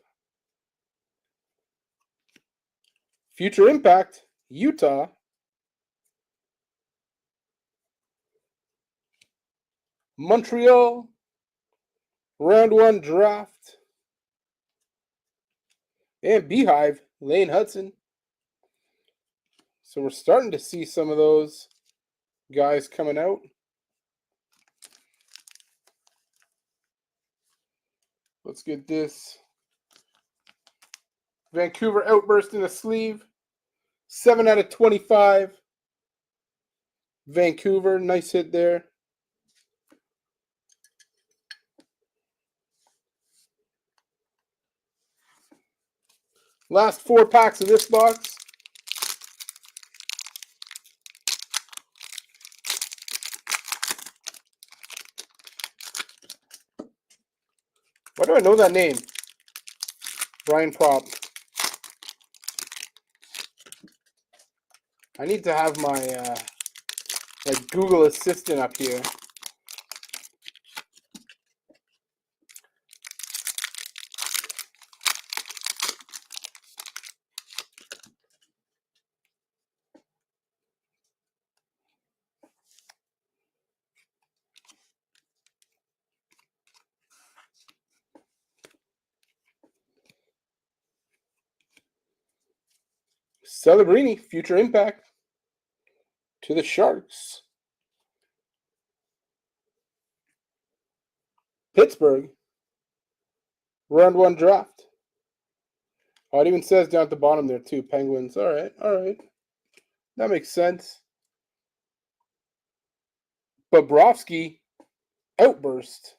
Future Impact, Utah. Montreal, round 1 draft. And Beehive, Lane Hudson. So we're starting to see some of those guys coming out. Let's get this. Vancouver Outburst in the sleeve. 7 out of 25. Vancouver, nice hit there. Last 4 packs of this box. Why do I know that name? Brian Prop. I need to have my Google Assistant up here. Celebrini, Future Impact to the Sharks. Pittsburgh, round 1 draft. Oh, it even says down at the bottom there too, Penguins. All right. That makes sense. Bobrovsky, Outburst.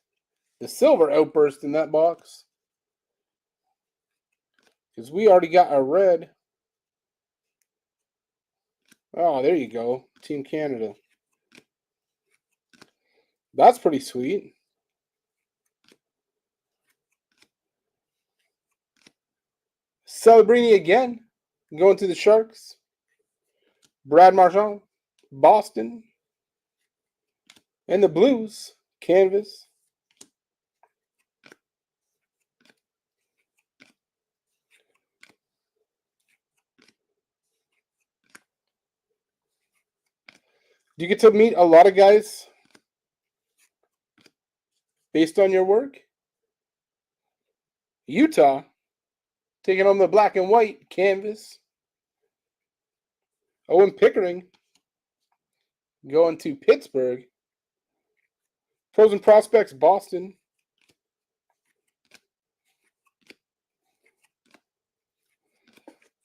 The silver Outburst in that box. Because we already got a red. Oh, there you go. Team Canada. That's pretty sweet. Celebrini again. Going to the Sharks. Brad Marchand. Boston. And the Blues. Canvas. Do you get to meet a lot of guys based on your work? Utah, taking on the black and white canvas. Owen Pickering, going to Pittsburgh. Pros and Prospects, Boston.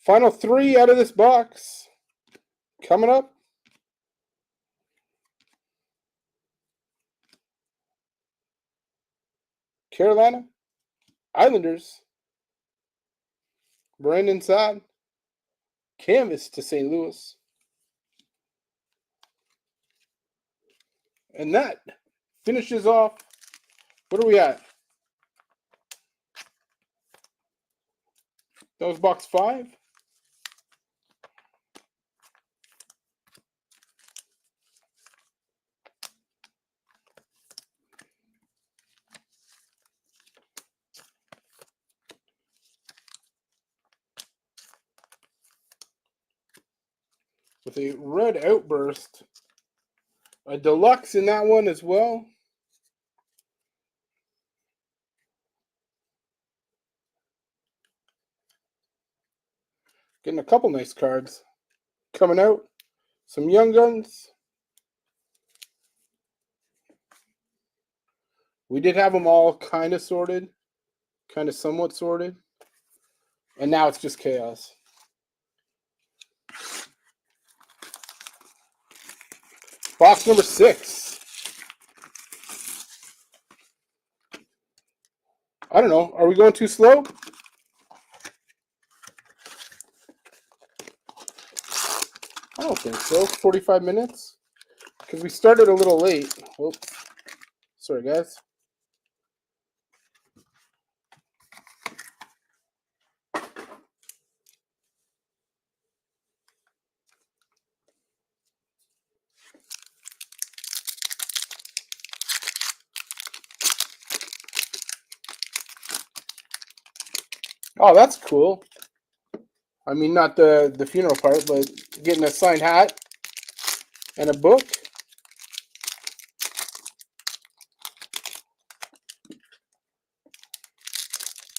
Final 3 out of this box. Coming up. Carolina, Islanders, Brandon Saad, canvas to St. Louis. And that finishes off, what are we at? That was box 5. With a red Outburst A deluxe in that one as well. Getting a couple nice cards coming out. Some Young Guns. We did have them all kind of sorted, kind of somewhat sorted. And now it's just chaos. Box number 6. I don't know. Are we going too slow? I don't think so. 45 minutes? Because we started a little late. Whoops. Sorry, guys. Oh, that's cool. I mean, not the funeral part, but getting a signed hat and a book.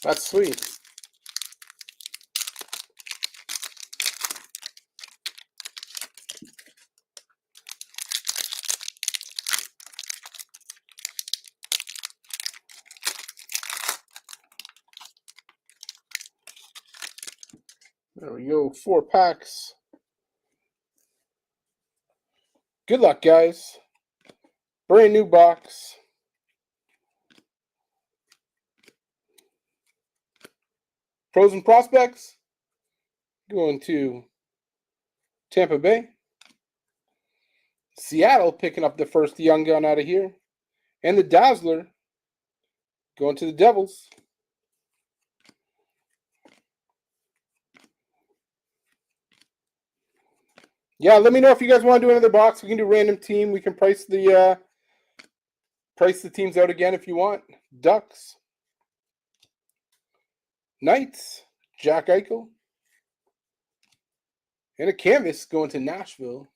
That's sweet. There we go. 4 packs. Good luck, guys. Brand new box. Pros and prospects. Going to Tampa Bay. Seattle picking up the first Young Gun out of here. And the Dazzler going to the Devils. Yeah, let me know if you guys want to do another box. We can do random team. We can price the teams out again if you want. Ducks. Knights. Jack Eichel. And a canvas going to Nashville.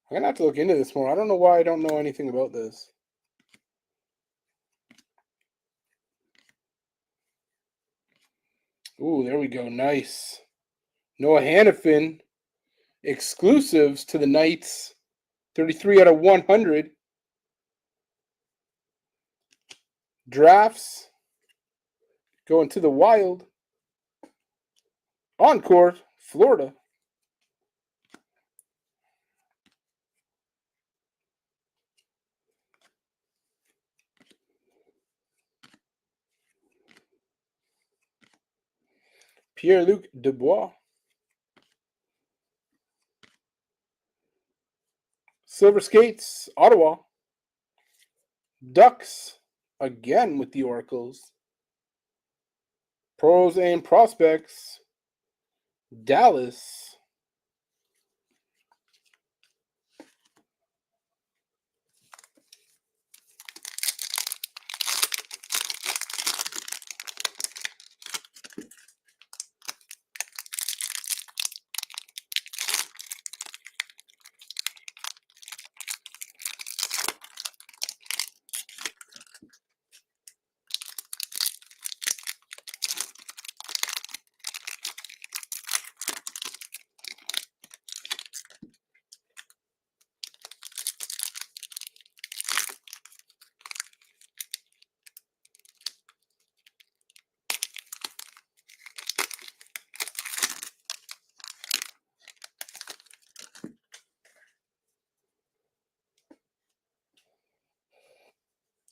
I'm going to have to look into this more. I don't know why I don't know anything about this. Ooh, there we go. Nice. Noah Hannafin. Exclusives to the Knights. 33 out of 100. Drafts. Going to the Wild. Encore, Florida. Pierre-Luc Dubois. Silver Skates, Ottawa. Ducks, again with the Oracles. Pros and prospects, Dallas.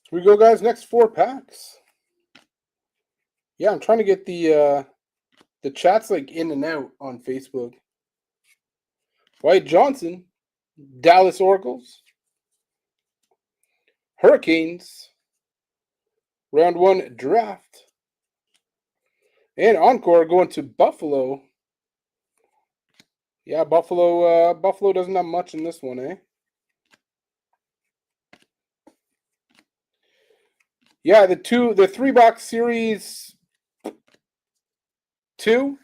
Here we go, guys. Next 4 packs. Yeah, I'm trying to get the chats like in and out on Facebook. Wyatt Johnson, Dallas Oracles. Hurricanes, round 1 draft. And Encore going to Buffalo. Yeah, Buffalo doesn't have much in this one, eh? Yeah, the 3-box series 2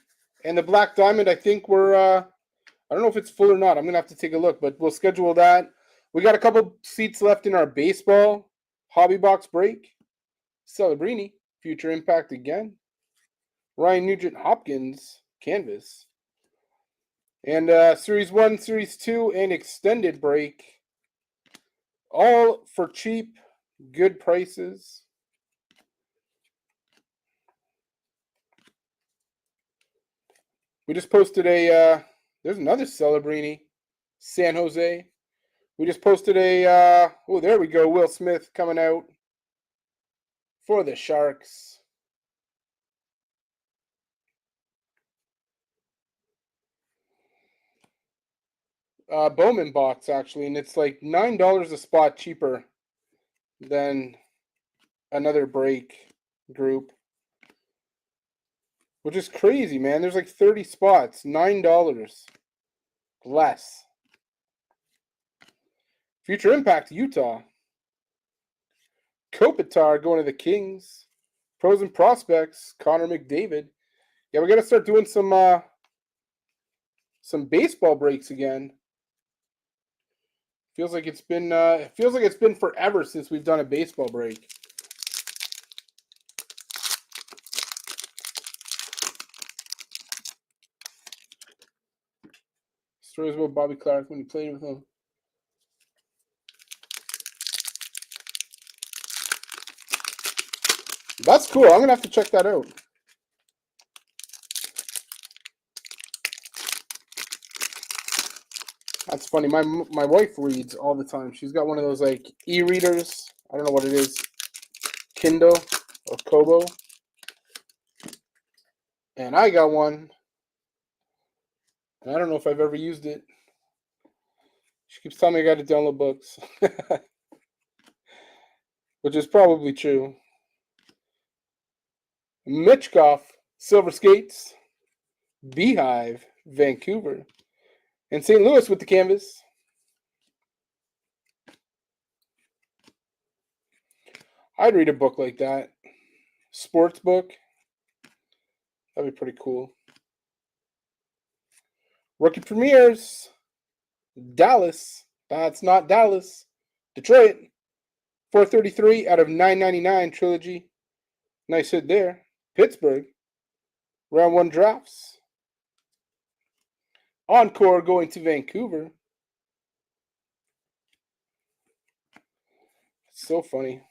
and the Black Diamond, I think we're I don't know if it's full or not. I'm gonna have to take a look, but we'll schedule that. We got a couple seats left in our baseball hobby box break. Celebrini, future impact again. Ryan Nugent Hopkins, canvas. And Series 1, Series 2, and extended break. All for cheap, good prices. We just posted there's another Celebrini, San Jose. We just posted oh, there we go, Will Smith coming out for the Sharks. Bowman box, actually, and it's like $9 a spot cheaper than another break group. Which is crazy, man. There's like 30 spots, $9 less. Future Impact, Utah. Kopitar going to the Kings. Pros and Prospects, Connor McDavid. Yeah, we got to start doing some baseball breaks again. Feels like it's been forever since we've done a baseball break. Stories about Bobby Clarke when he played with him. That's cool. I'm gonna have to check that out. That's funny. My wife reads all the time. She's got one of those like e-readers. I don't know what it is. Kindle or Kobo. And I got one. And I don't know if I've ever used it. She keeps telling me I got to download books. Which is probably true. Mitchkoff, Silver Skates. Beehive, Vancouver. And St. Louis with the canvas. I'd read a book like that. Sports book. That'd be pretty cool. Rookie premieres. Dallas. That's not Dallas. Detroit. 433 out of 999 trilogy. Nice hit there. Pittsburgh. Round 1 drafts. Encore going to Vancouver. It's so funny.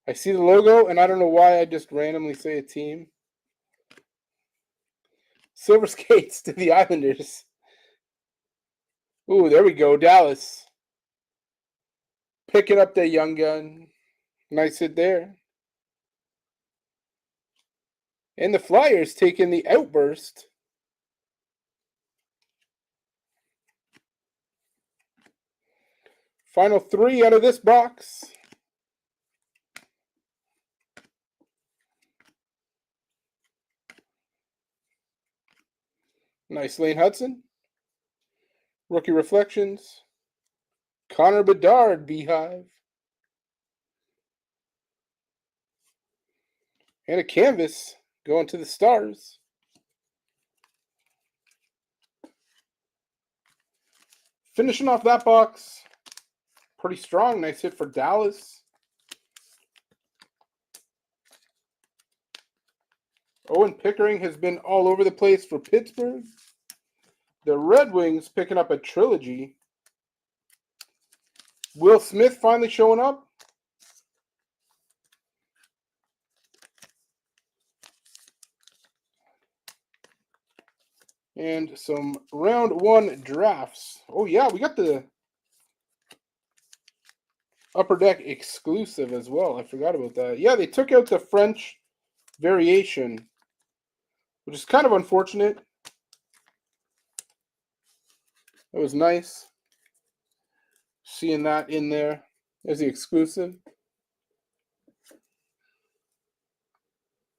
I see the logo, and I don't know why I just randomly say a team. Silver Skates to the Islanders. Ooh, there we go. Dallas. Picking up that young gun. Nice hit there. And the Flyers taking the outburst. Final 3 out of this box. Nice Lane Hudson. Rookie Reflections. Connor Bedard, Beehive. And a canvas going to the Stars. Finishing off that box. Pretty strong. Nice hit for Dallas. Owen Pickering has been all over the place for Pittsburgh. The Red Wings picking up a trilogy. Will Smith finally showing up. And some round 1 drafts. Oh, yeah, we got the Upper Deck exclusive as well. I forgot about that. Yeah, they took out the French variation, which is kind of unfortunate. It was nice seeing that in there as the exclusive.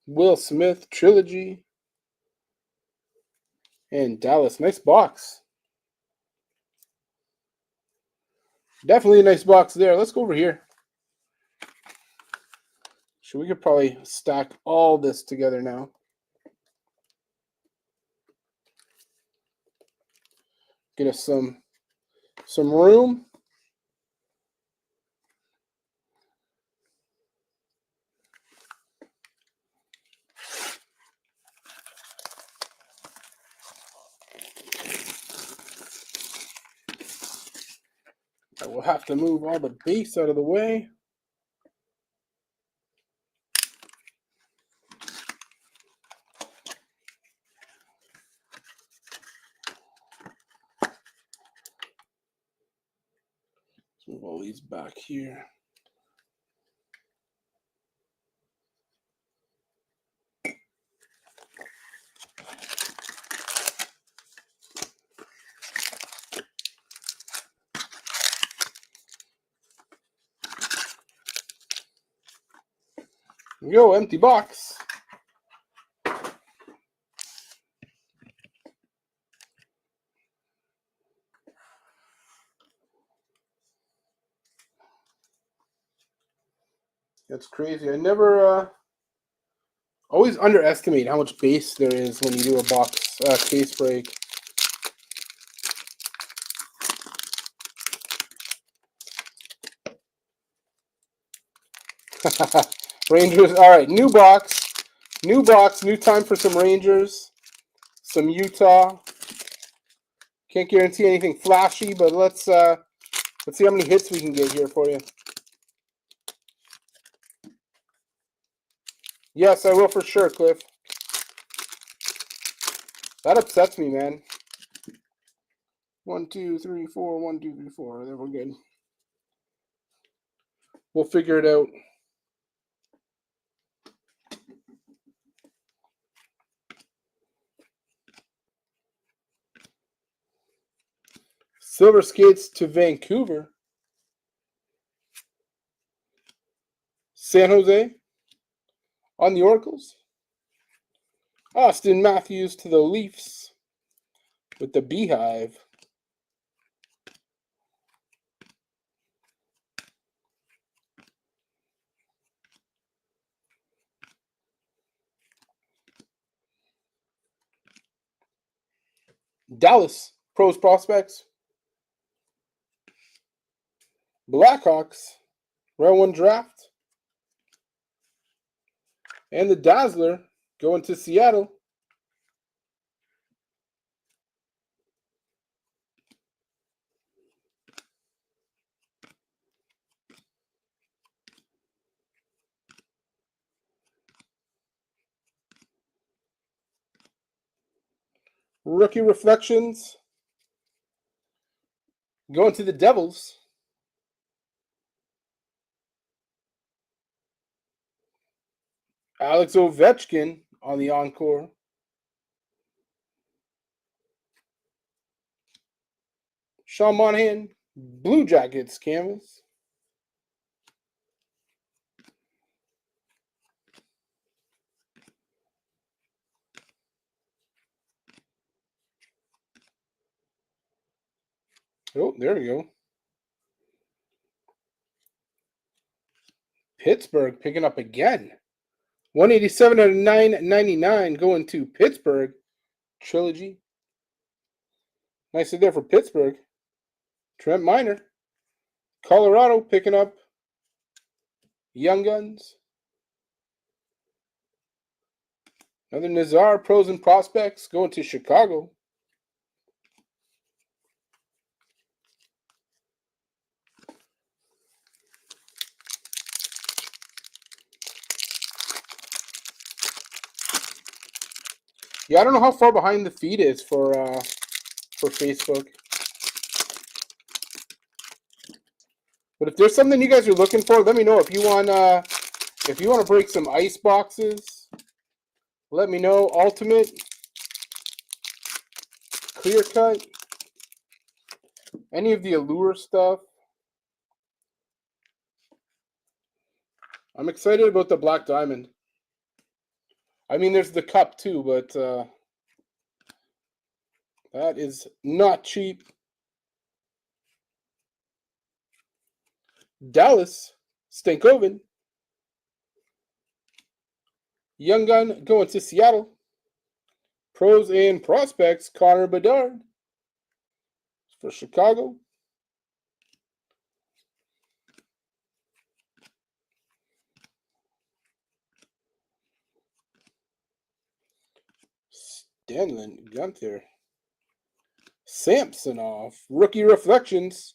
Will Smith trilogy. And Dallas. Nice box. Definitely a nice box there. Let's go over here. So we could probably stack all this together now. Get us some room. I will have to move all the base out of the way. Let's move all these back here. There we go, empty box. That's crazy. I never always underestimate how much base there is when you do a box case break. Rangers. All right, new box, new time for some Rangers, some Utah. Can't guarantee anything flashy, but let's see how many hits we can get here for you. Yes, I will for sure, Cliff. That upsets me, man. 1, 2, 3, 4. 1, 2, 3, 4. There, we're good. We'll figure it out. Silver Skates to Vancouver. San Jose on the Oracles. Austin Matthews to the Leafs with the Beehive. Dallas Pros Prospects. Blackhawks round 1 draft. And the Dazzler going to Seattle. Rookie Reflections going to the Devils. Alex Ovechkin on the encore. Sean Monahan, Blue Jackets canvas. Oh, there we go. Pittsburgh picking up again. 187 out of 999 going to Pittsburgh. Trilogy. Nicely there for Pittsburgh. Trent Miner. Colorado picking up Young Guns. Another Nazar Pros and Prospects going to Chicago. Yeah, I don't know how far behind the feed is for Facebook. But if there's something you guys are looking for, let me know. If you want to break some ice boxes, let me know. Ultimate, clear cut, any of the Allure stuff. I'm excited about the Black Diamond. I mean, there's the cup too, but that is not cheap. Dallas, Stankoven. Young Gun going to Seattle. Pros and Prospects, Connor Bedard for Chicago. Stanley Gunther. Samsonov, Rookie Reflections,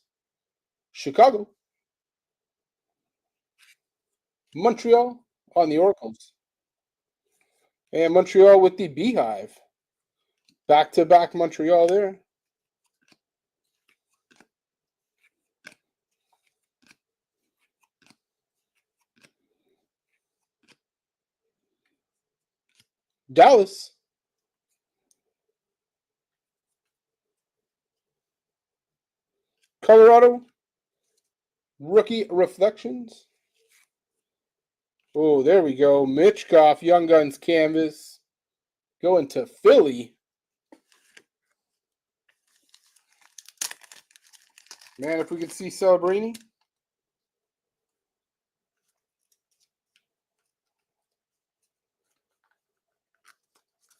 Chicago. Montreal on the Oracles. And Montreal with the Beehive. Back-to-back Montreal there. Dallas. Colorado. Rookie Reflections. Oh, there we go. Michkov, Young Guns canvas. Going to Philly. Man, if we could see Celebrini.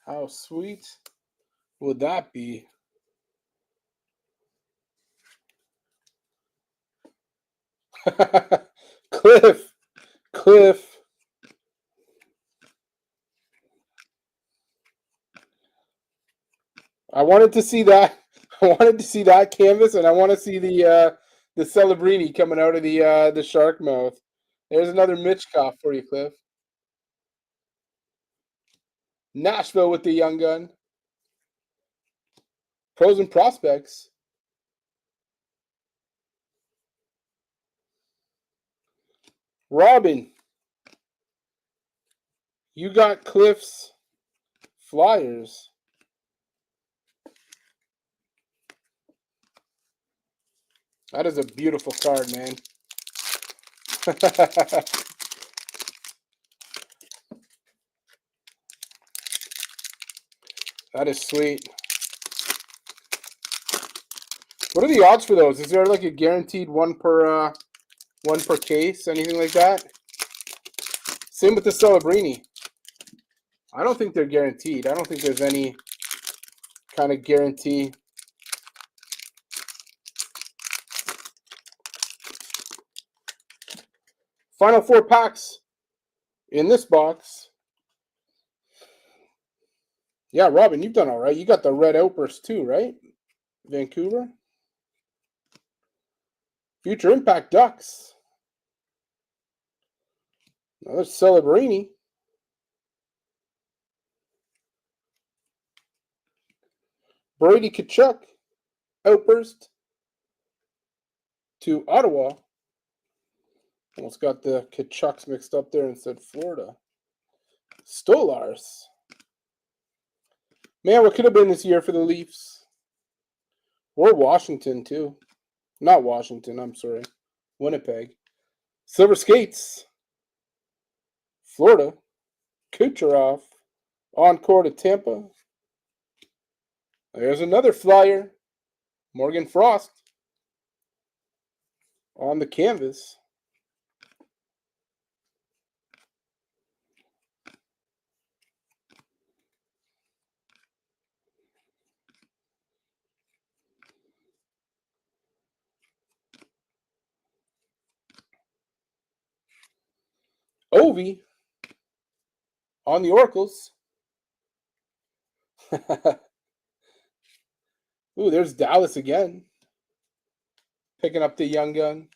How sweet would that be? Cliff. I wanted to see that. I wanted to see that canvas, and I want to see the Celebrini coming out of the shark mouth. There's another Michkov for you, Cliff. Nashville with the Young Gun. Pros and Prospects. Robin. You got Cliff's Flyers. That is a beautiful card, man. That is sweet. What are the odds for those? Is there like a guaranteed one per case, anything like that? Same with the Celebrini. I don't think they're guaranteed. I don't think there's any kind of guarantee. Final 4 packs in this box. Yeah, Robin, you've done all right. You got the red outburst too, right? Vancouver. Future Impact Ducks. Another Celebrini. Brady Tkachuk. Outburst to Ottawa. Almost got the Tkachuks mixed up there and said Florida. Stolars. Man, what could have been this year for the Leafs? Or Washington, too. Not Washington, I'm sorry. Winnipeg. Silver Skates. Florida. Kucherov. Encore to Tampa. There's another Flyer. Morgan Frost. On the canvas. Ovi on the Oracles. Ooh, there's Dallas again. Picking up the Young Gun.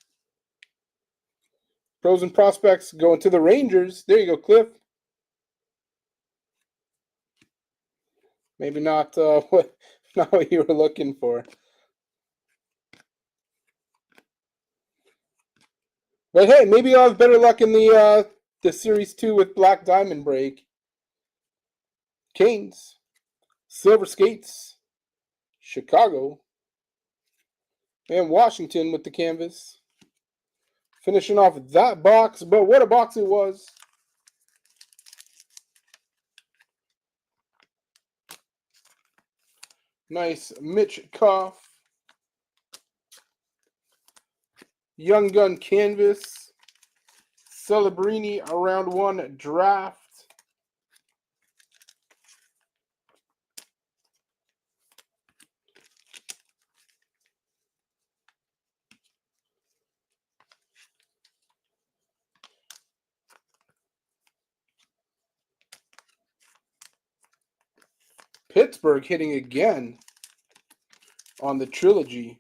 Pros and Prospects going to the Rangers. There you go, Cliff. Maybe not what you were looking for. But hey, maybe I'll have better luck in the Series 2 with Black Diamond Break. Canes. Silver Skates. Chicago. And Washington with the canvas. Finishing off that box, but what a box it was. Nice Michkov. Young Gun Canvas. Celebrini Round 1 Draft. Pittsburgh hitting again on the trilogy.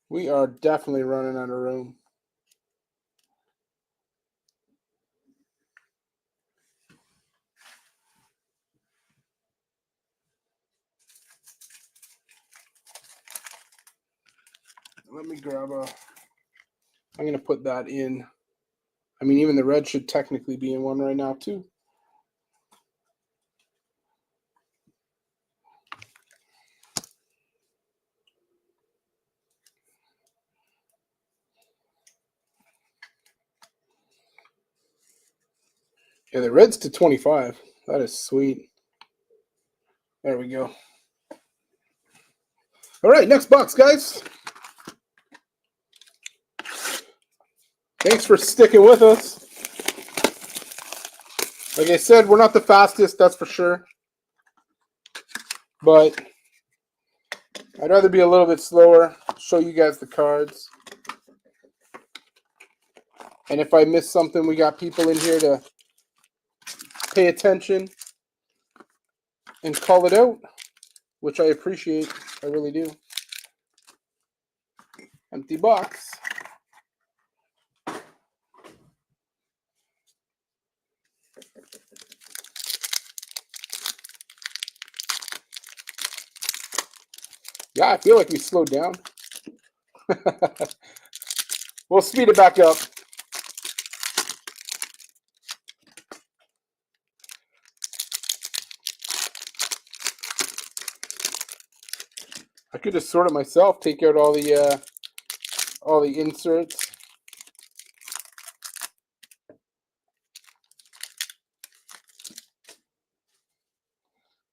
We are definitely running out of room. Let me grab a... I'm going to put that in. I mean, even the red should technically be in one right now, too. Yeah, the red's to 25. That is sweet. There we go. All right, next box, guys. Thanks for sticking with us. Like I said, we're not the fastest, that's for sure. But I'd rather be a little bit slower, show you guys the cards. And if I miss something, we got people in here to pay attention and call it out, which I appreciate. I really do. Empty box. Yeah, I feel like we slowed down. We'll speed it back up. I could just sort it myself, take out all the inserts.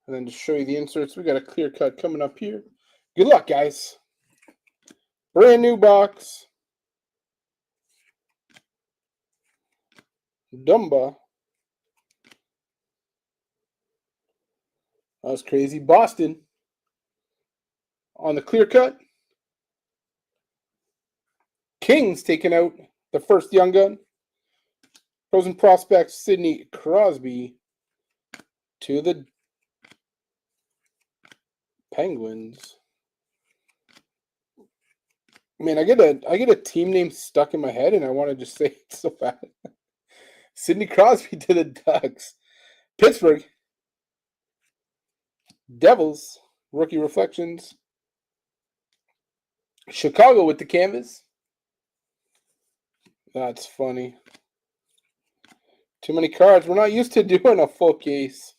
And then to show you the inserts, we got a clear cut coming up here. Good luck, guys. Brand new box. Dumba. That was crazy. Boston. On the clear cut. Kings taking out the first young gun. Frozen prospect Sidney Crosby to the Penguins. Man, I get a team name stuck in my head, and I want to just say it so bad. Sidney Crosby to the Ducks. Pittsburgh. Devils. Rookie reflections. Chicago with the canvas. That's funny. Too many cards. We're not used to doing a full case.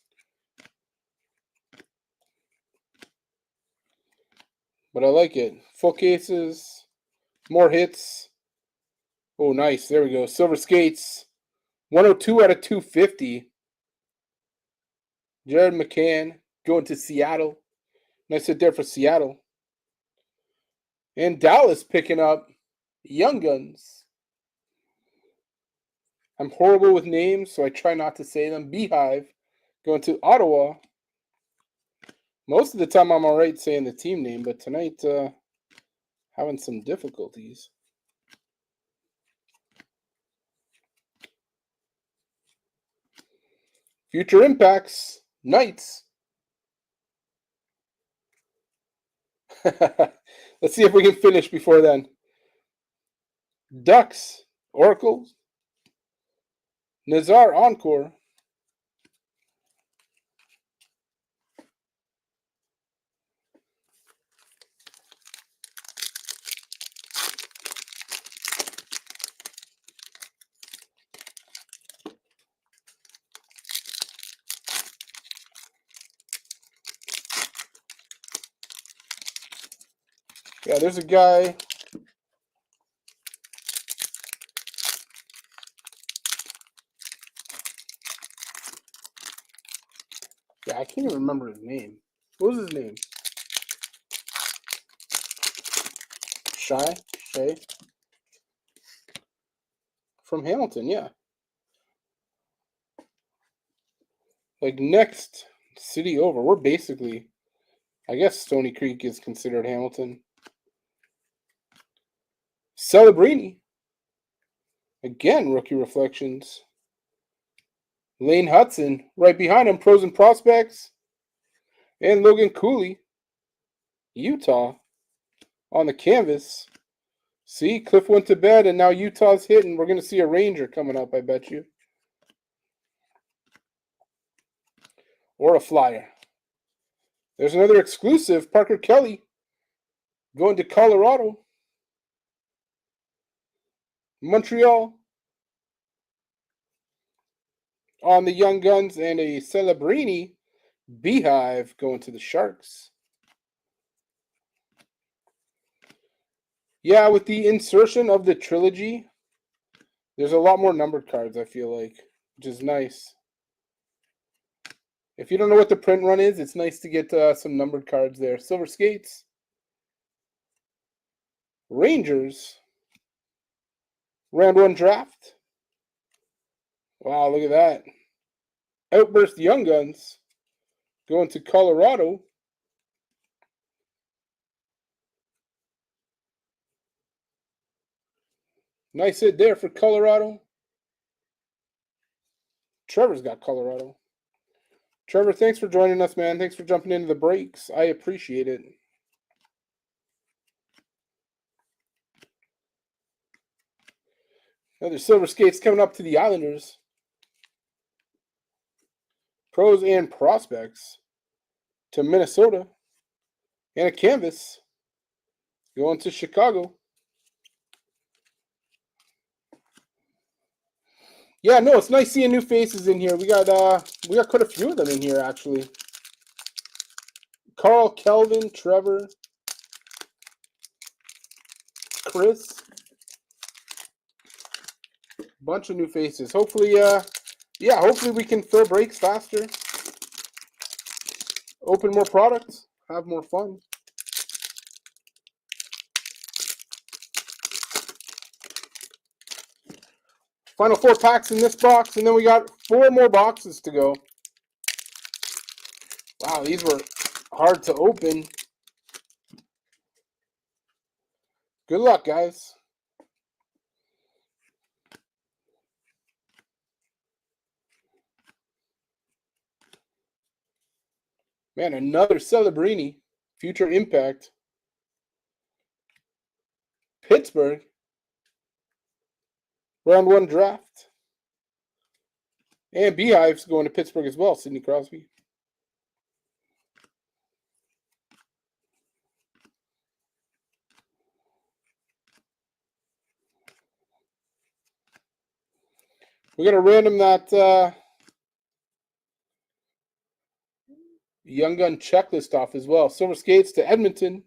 But I like it. Full cases. More hits. Oh, nice. There we go. Silver Skates. 102 out of 250. Jared McCann going to Seattle. Nice hit there for Seattle. And Dallas picking up Young Guns. I'm horrible with names, so I try not to say them. Beehive going to Ottawa. Most of the time I'm all right saying the team name, but tonight having some difficulties. Future Impacts. Knights. Let's see if we can finish before then. Ducks. Oracles. Nazar Encore. Yeah, there's a guy. Yeah, I can't even remember his name. What was his name? Shay? From Hamilton, yeah. Like next city over. We're basically, I guess Stony Creek is considered Hamilton. Celebrini. Again, rookie reflections. Lane Hudson, right behind him, pros and prospects. And Logan Cooley, Utah, on the canvas. See, Cliff went to bed, and now Utah's hitting. We're going to see a Ranger coming up, I bet you. Or a Flyer. There's another exclusive, Parker Kelly, going to Colorado. Montreal on the Young Guns, and a Celebrini Beehive going to the Sharks. Yeah, with the insertion of the trilogy, there's a lot more numbered cards, I feel like, which is nice. If you don't know what the print run is, it's nice to get some numbered cards there. Silver Skates. Rangers. Round 1 draft. Wow, look at that. Outburst Young Guns going to Colorado. Nice hit there for Colorado. Trevor's got Colorado. Trevor, thanks for joining us, man. Thanks for jumping into the breaks. I appreciate it. Another Silver Skates coming up to the Islanders. Pros and prospects to Minnesota. And a canvas going to Chicago. Yeah, no, it's nice seeing new faces in here. We got quite a few of them in here, actually. Carl, Kelvin, Trevor, Chris. Bunch of new faces. Hopefully, hopefully we can fill breaks faster. Open more products. Have more fun. Final 4 packs in this box, and then we got 4 more boxes to go. Wow, these were hard to open. Good luck, guys. Man, another Celebrini. Future Impact. Pittsburgh. Round 1 draft. And Beehive's going to Pittsburgh as well, Sidney Crosby. We're going to random that Young Gun checklist off as well. Silver Skates to Edmonton.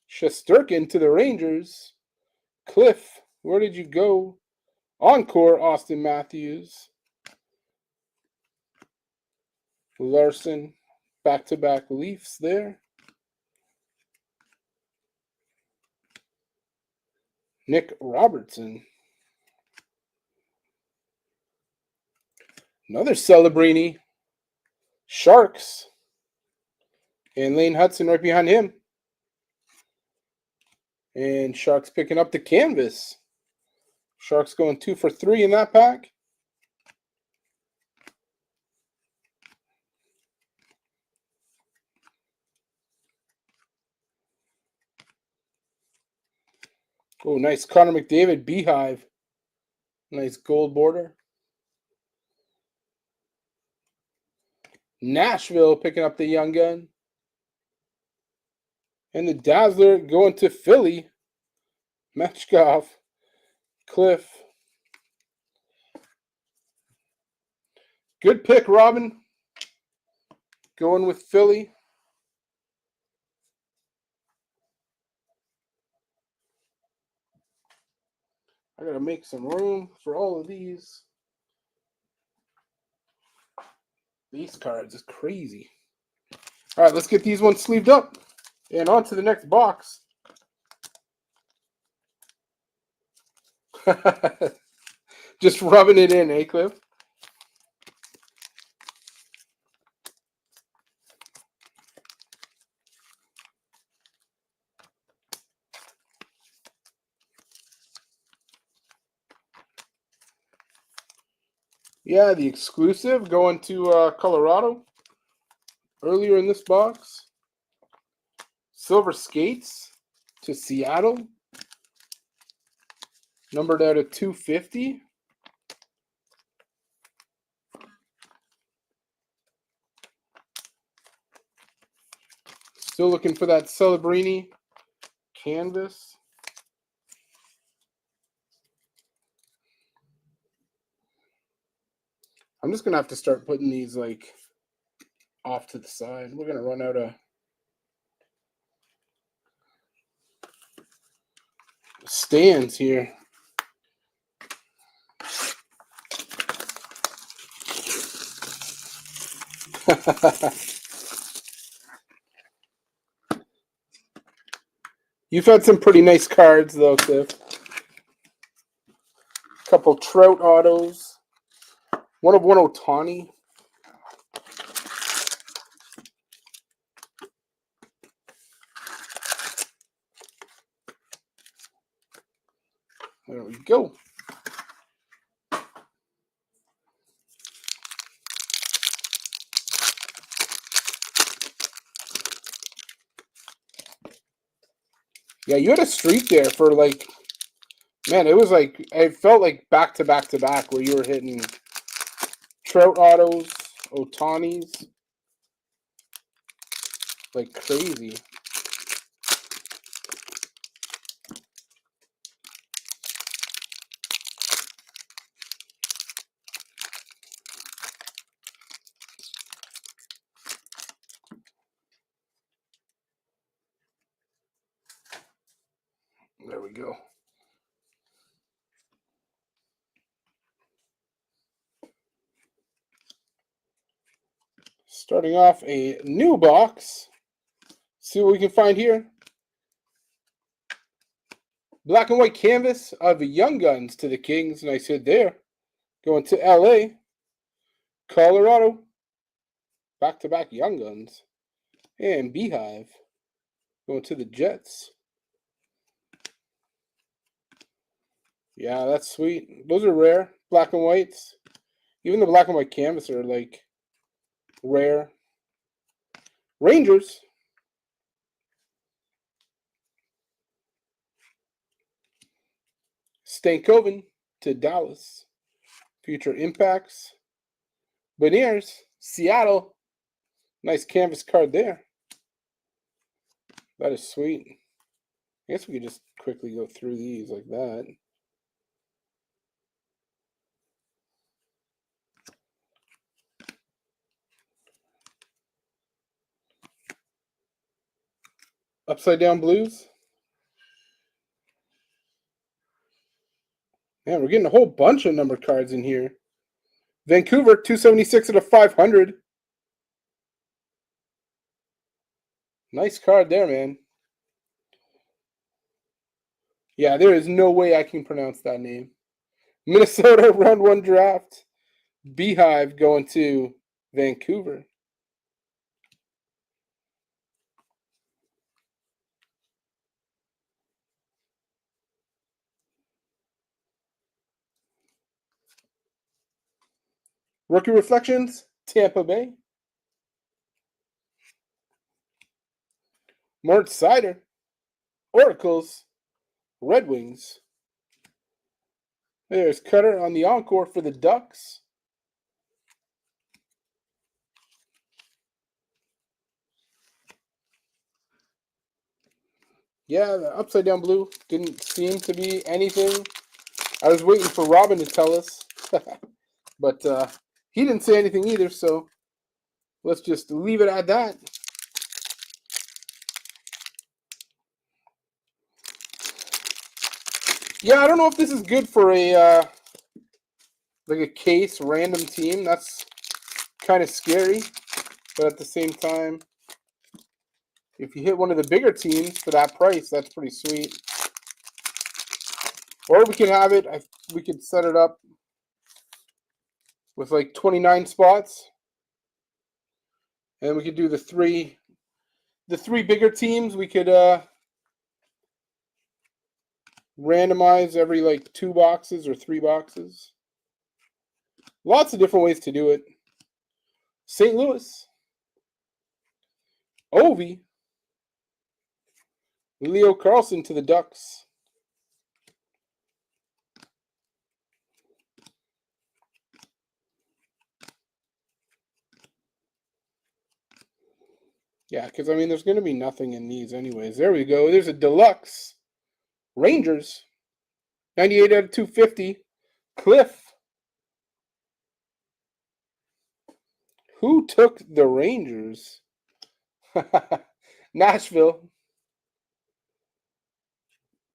Shesterkin to the Rangers. Cliff, where did you go? Encore, Austin Matthews. Larson, back-to-back Leafs there. Nick Robertson. Another Celebrini. Sharks. And Lane Hudson right behind him. And Sharks picking up the canvas. Sharks going 2 for 3 in that pack. Oh, nice Connor McDavid Beehive. Nice gold border. Nashville picking up the Young Gun. And the Dazzler going to Philly. Mechkov. Cliff. Good pick, Robin. Going with Philly. I gotta make some room for all of these. These cards is crazy. All right, let's get these ones sleeved up and on to the next box. Just rubbing it in, eh, Cliff? Yeah, the exclusive going to Colorado earlier in this box. Silver Skates to Seattle. Numbered out of 250. Still looking for that Celebrini canvas. I'm just gonna have to start putting these like off to the side. We're gonna run out of stands here. You've had some pretty nice cards though, Cliff. Couple Trout autos. One of one Ohtani. There we go. Yeah, you had a streak there for like, man, it was like, it felt like back to back to back where you were hitting Trout autos, Ohtanis, like crazy. There we go. Starting off a new box. See what we can find here. Black and white canvas of Young Guns to the Kings. Nice hit there. Going to LA. Colorado. Back-to-back Young Guns. And Beehive. Going to the Jets. Yeah, that's sweet. Those are rare. Black and whites. Even the black and white canvas are like rare. Rangers. Stankoven to Dallas. Future Impacts. Beniers. Seattle. Nice canvas card there. That is sweet. I guess we could just quickly go through these like that. Upside down blues. Man, we're getting a whole bunch of numbered cards in here. Vancouver, 276 out of 500. Nice card there, man. Yeah, there is no way I can pronounce that name. Minnesota, round one draft. Beehive going to Vancouver. Rookie Reflections, Tampa Bay. Mort Sider, Oracles, Red Wings. There's Cutter on the encore for the Ducks. Yeah, the upside down blue didn't seem to be anything. I was waiting for Robin to tell us, but he didn't say anything either, so let's just leave it at that. Yeah, I don't know if this is good for a like a case random team. That's kind of scary, but at the same time, if you hit one of the bigger teams for that price, that's pretty sweet. Or we can have it. We could set it up with like 29 spots, and we could do the three bigger teams. We could randomize every like 2 boxes or 3 boxes. Lots of different ways to do it. St. Louis, Ovi, Leo Carlson to the Ducks. Yeah, because I mean, there's going to be nothing in these anyways. There we go. There's a deluxe Rangers, 98 out of 250. Cliff. Who took the Rangers? Nashville.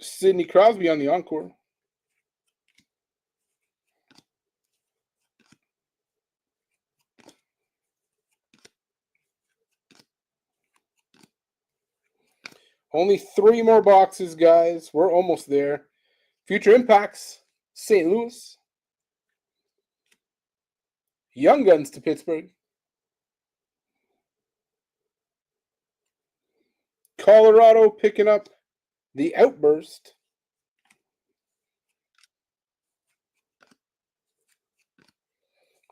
Sidney Crosby on the encore. Only 3 more boxes, guys. We're almost there. Future Impacts, St. Louis. Young Guns to Pittsburgh. Colorado picking up the Outburst.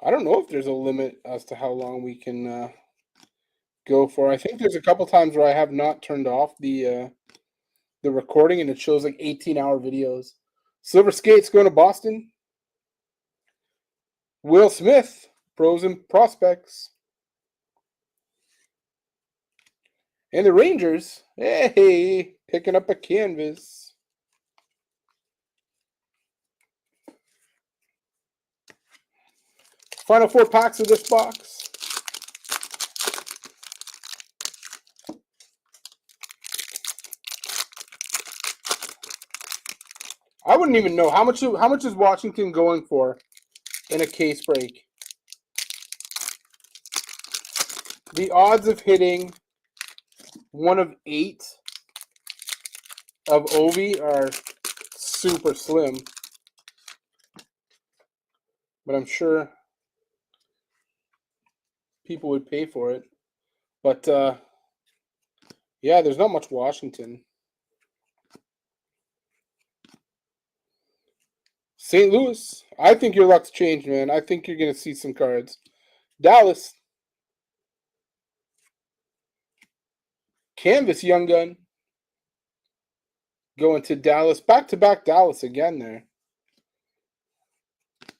I don't know if there's a limit as to how long we can go for. I think there's a couple times where I have not turned off the recording and it shows like 18-hour videos. Silver Skates going to Boston. Will Smith, Pros and Prospects. And the Rangers, hey, picking up a canvas. Final 4 packs of this box. I wouldn't even know how much is Washington going for in a case break. The odds of hitting 1 of 8 of Ovi are super slim. But I'm sure people would pay for it. But yeah, there's not much Washington. St. Louis, I think your luck's changed, man. I think you're going to see some cards. Dallas. Canvas Young Gun. Going to Dallas. Back-to-back Dallas again there.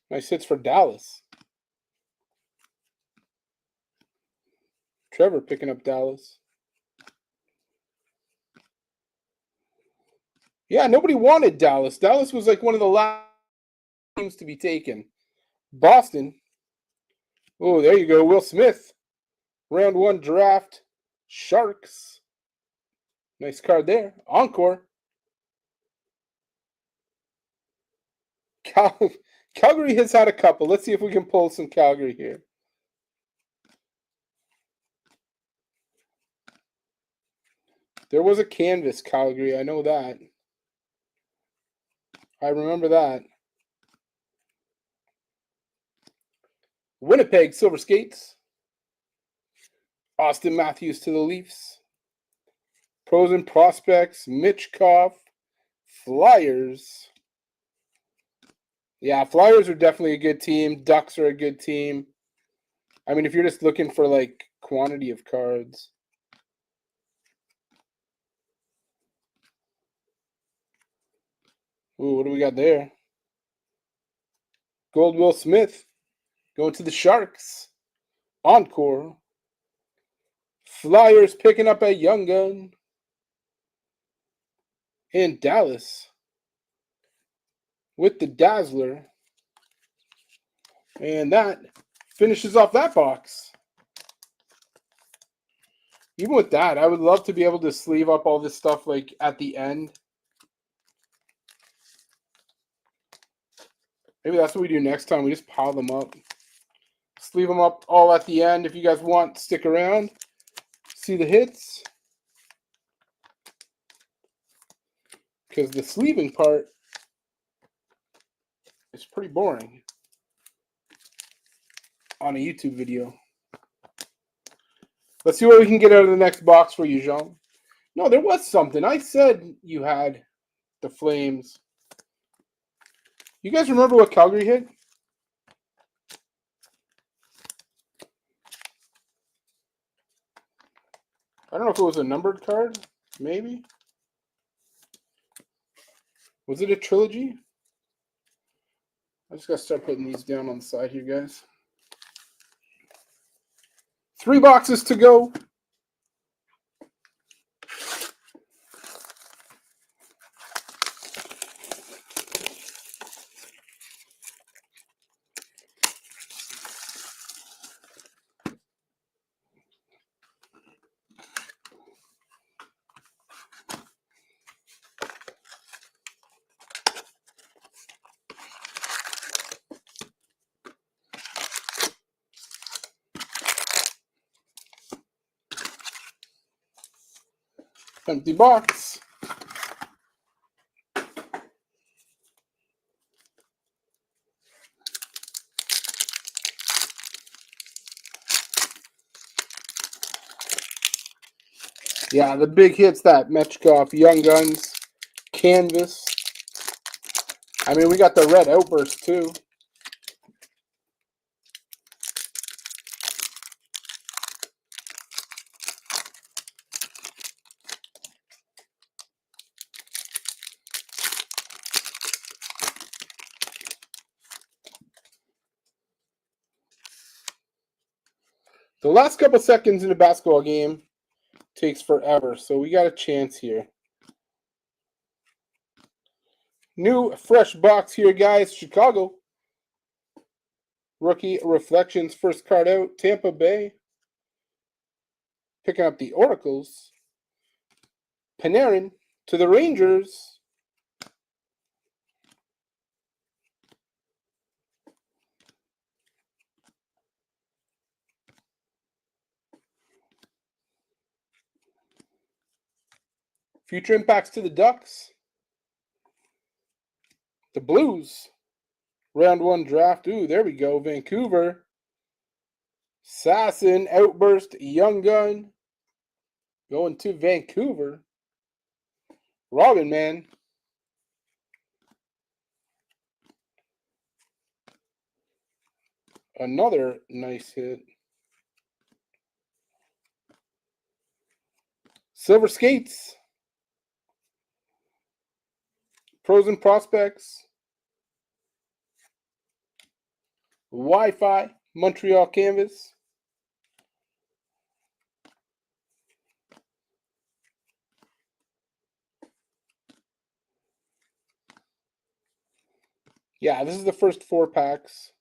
Nice hits for Dallas. Trevor picking up Dallas. Yeah, nobody wanted Dallas. Dallas was like one of the last teams to be taken. Boston. Oh, there you go. Will Smith. Round 1 draft. Sharks. Nice card there. Encore. Calgary has had a couple. Let's see if we can pull some Calgary here. There was a canvas Calgary. I know that. I remember that. Winnipeg Silver Skates. Austin Matthews to the Leafs. Pros and Prospects. Mitchkov. Flyers. Yeah, Flyers are definitely a good team. Ducks are a good team. I mean, if you're just looking for like quantity of cards. Ooh, what do we got there? Gold Will Smith going to the Sharks. Encore. Flyers picking up a Young Gun. And Dallas with the Dazzler. And that finishes off that box. Even with that, I would love to be able to sleeve up all this stuff like at the end. Maybe that's what we do next time. We just pile them up. Just leave them up all at the end. If you guys want, stick around. See the hits. Because the sleeving part is pretty boring on a YouTube video. Let's see what we can get out of the next box for you, Jean. No, there was something. I said you had the Flames. You guys remember what Calgary hit? I don't know if it was a numbered card. Maybe. Was it a trilogy? I just got to start putting these down on the side here, guys. 3 boxes to go. Empty box. Yeah, the big hits, that Mechkov, Young Guns, Canvas. I mean, we got the red Outburst too. The last couple seconds in a basketball game takes forever, so we got a chance here. New fresh box here, guys. Chicago. Rookie Reflections, first card out. Tampa Bay. Picking up the Oracles. Panarin to the Rangers. Future impacts to the Ducks. The Blues. Round 1 draft. Ooh, there we go. Vancouver. Sasson, Outburst, Young Gun. Going to Vancouver. Robin, man. Another nice hit. Silver Skates. Pros and Prospects. Wi-Fi. Montreal Canvas. Yeah, this is the first 4 packs.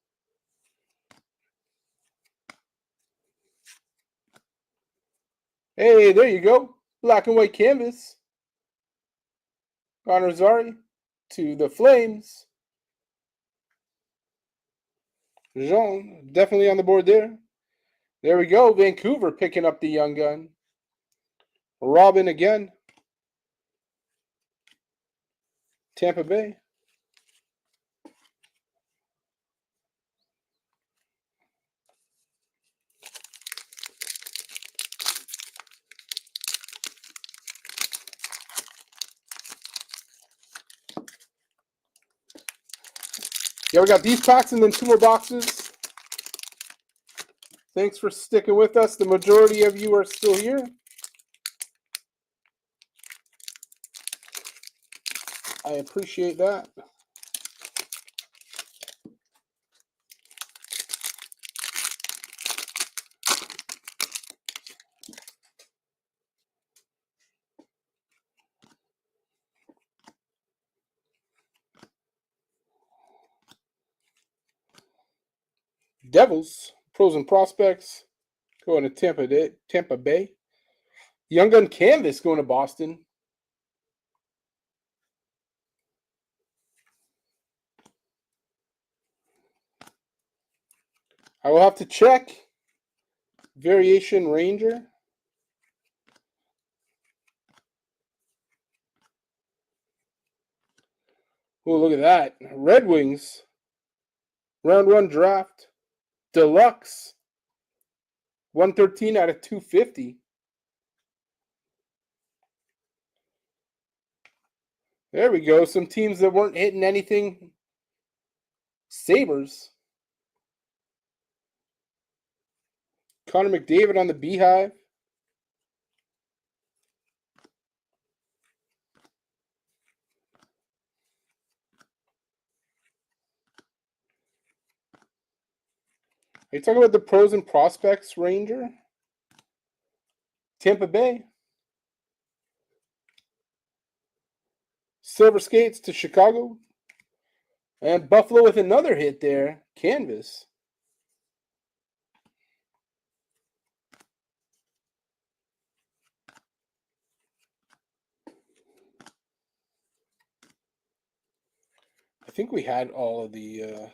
Hey, there you go. Black and white canvas. Connor Zary to the Flames. Jean, definitely on the board there. There we go. Vancouver picking up the Young Gun. Robin again. Tampa Bay. Yeah, we got these packs and then 2 more boxes. Thanks for sticking with us. The majority of you are still here. I appreciate that. Devils, Pros and Prospects, going to Tampa Bay. Young Gun Canvas going to Boston. I will have to check. Variation Ranger. Oh, look at that. Red Wings. Round 1 draft. Deluxe. 113 out of 250. There we go. Some teams that weren't hitting anything. Sabres. Connor McDavid on the Beehive. Are you talking about the pros and prospects, Ranger? Tampa Bay. Silver Skates to Chicago. And Buffalo with another hit there. Canvas. I think we had all of the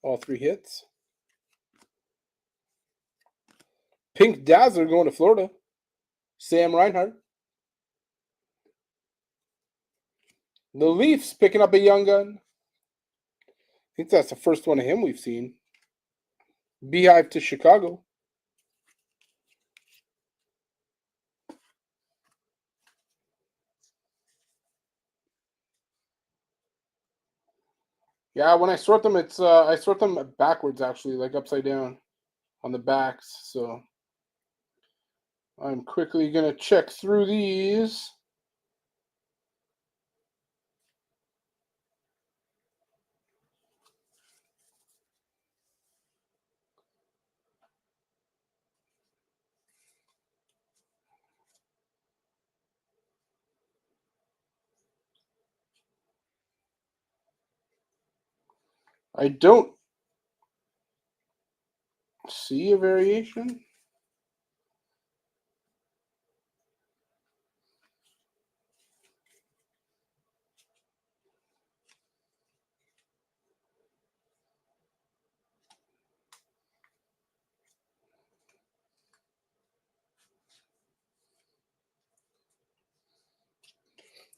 all 3 hits. Pink Dazzler going to Florida. Sam Reinhart. The Leafs picking up a young gun. I think that's the first one of him we've seen. Beehive to Chicago. Yeah, when I sort them, it's I sort them backwards actually, like upside down on the backs. So I'm quickly gonna check through these. I don't see a variation.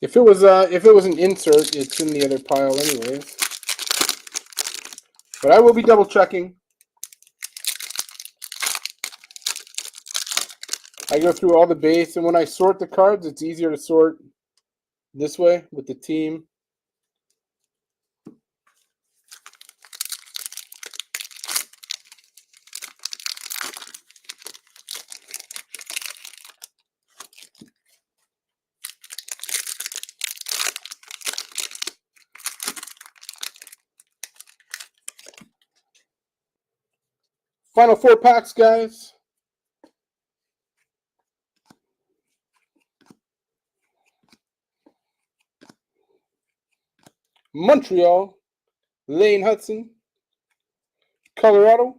If it was an insert, it's in the other pile anyways. But I will be double checking. I go through all the base, and when I sort the cards, it's easier to sort this way with the team. Final 4 packs, guys. Montreal, Lane Hudson, Colorado,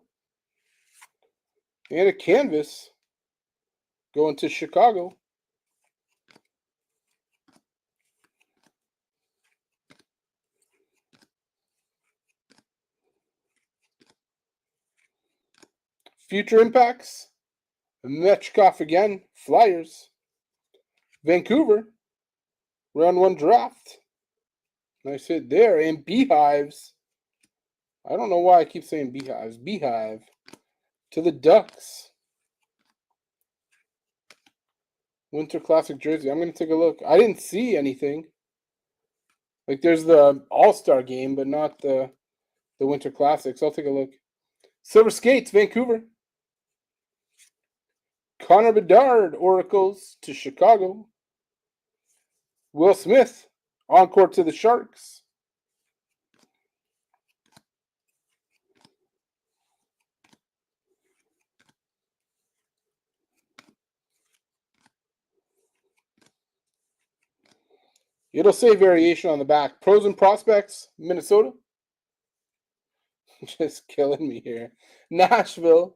and a canvas going to Chicago. Future impacts, Mechkov again, Flyers, Vancouver, round 1 draft. Nice hit there, and Beehives. I don't know why I keep saying Beehives. Beehive to the Ducks. Winter Classic jersey. I'm going to take a look. I didn't see anything. Like there's the All-Star game, but not the Winter Classics. I'll take a look. Silver Skates, Vancouver. Connor Bedard, Oracles to Chicago. Will Smith, encore to the Sharks. It'll say variation on the back. Pros and prospects, Minnesota. Just killing me here. Nashville.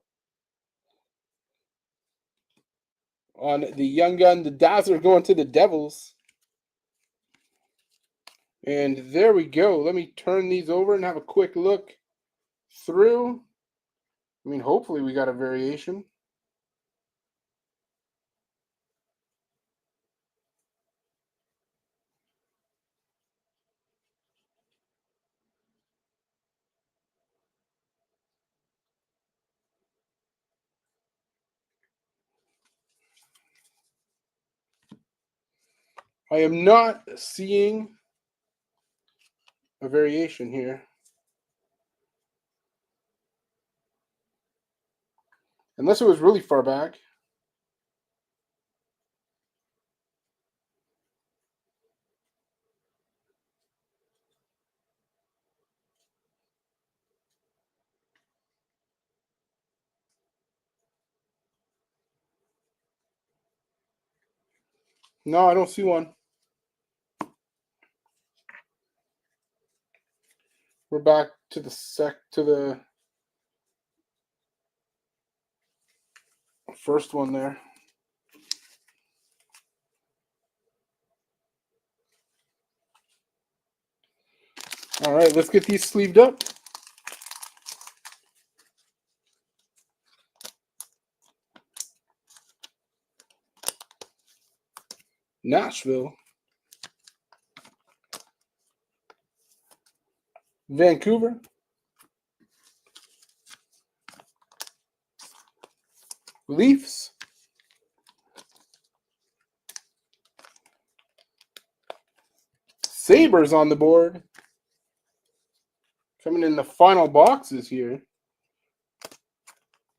On the young gun, the Dazzler going to the Devils. And there we go. Let me turn these over and have a quick look through. I mean, hopefully we got a variation. I am not seeing a variation here. Unless it was really far back. No, I don't see one. We're back to the first one there. All right, let's get these sleeved up. Nashville. Vancouver. Leafs. Sabres on the board. Coming in the final boxes here.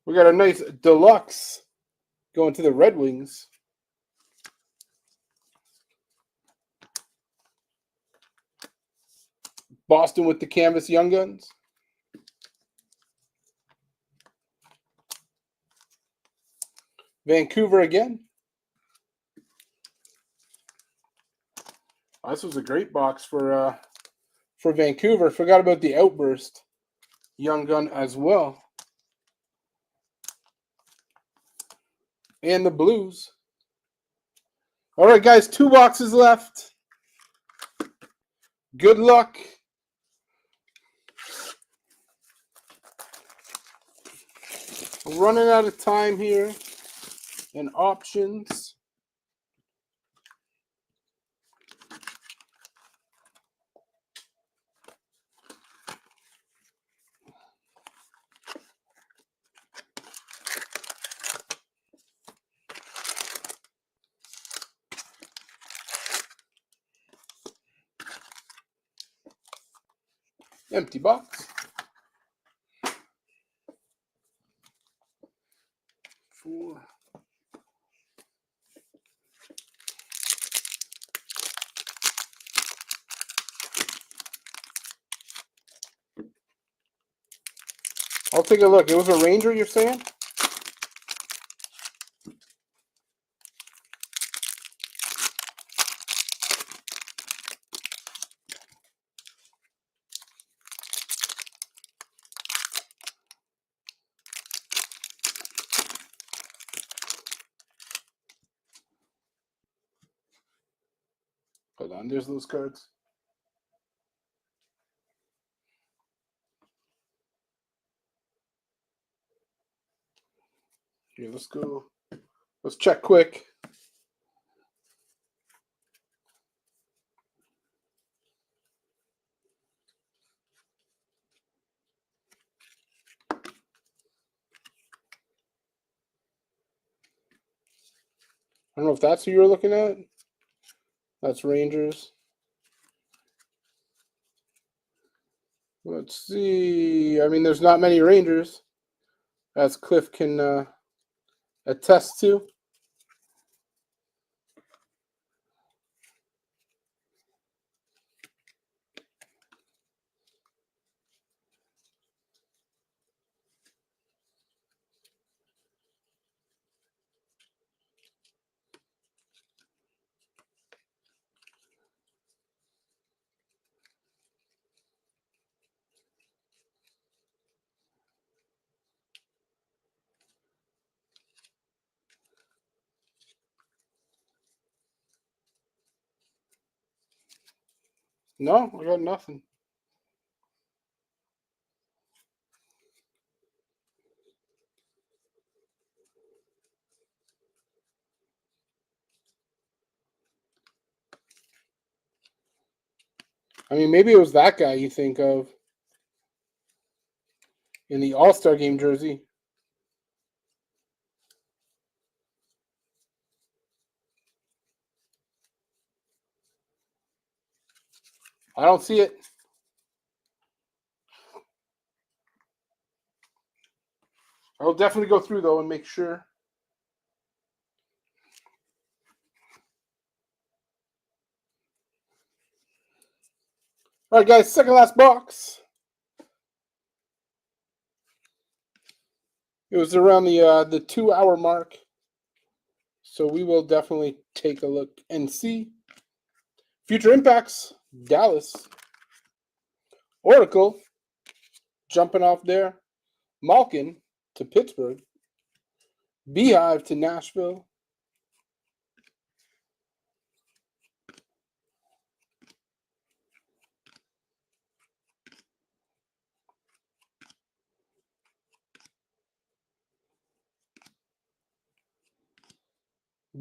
We got a nice deluxe going to the Red Wings. Boston with the canvas Young Guns. Vancouver again. Oh, this was a great box for Vancouver. Forgot about the Outburst Young Gun as well. And the Blues. All right, guys, 2 boxes left. Good luck. We're running out of time here and options. Empty box. 4. I'll take a look. It was a Ranger, you're saying? Hold on, there's those cards. Here, let's go. Let's check quick. I don't know if that's who you're looking at. That's Rangers. Let's see. I mean, there's not many Rangers, as Cliff can attest to. No, I got nothing. I mean, maybe it was that guy you think of in the All-Star Game jersey. I don't see it. I'll definitely go through, though, and make sure. All right, guys, second last box. It was around the 2-hour mark. So we will definitely take a look and see. Future impacts, Dallas. Oracle, jumping off there. Malkin to Pittsburgh. Beehive to Nashville.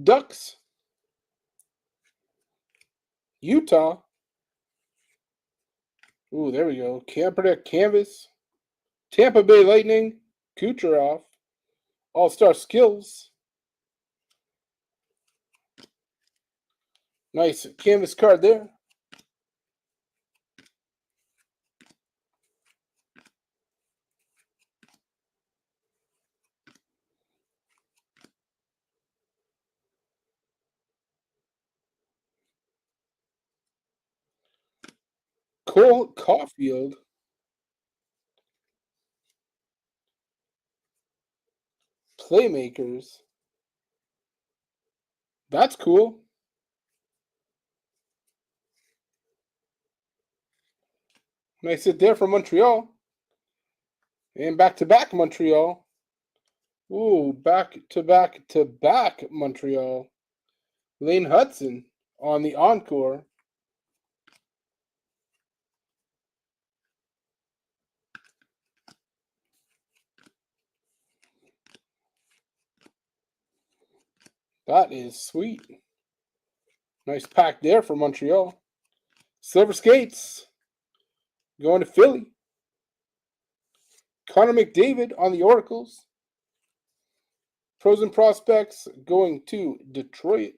Ducks. Utah. Ooh, there we go. Camper Canvas. Tampa Bay Lightning. Kucherov. All-Star Skills. Nice canvas card there. Cole Caulfield. Playmakers. That's cool. Nice hit there for Montreal. And back-to-back Montreal. Ooh, back-to-back Montreal. Lane Hudson on the encore. That is sweet. Nice pack there for Montreal. Silver Skates going to Philly. Connor McDavid on the Oracles. Pros and Prospects going to Detroit.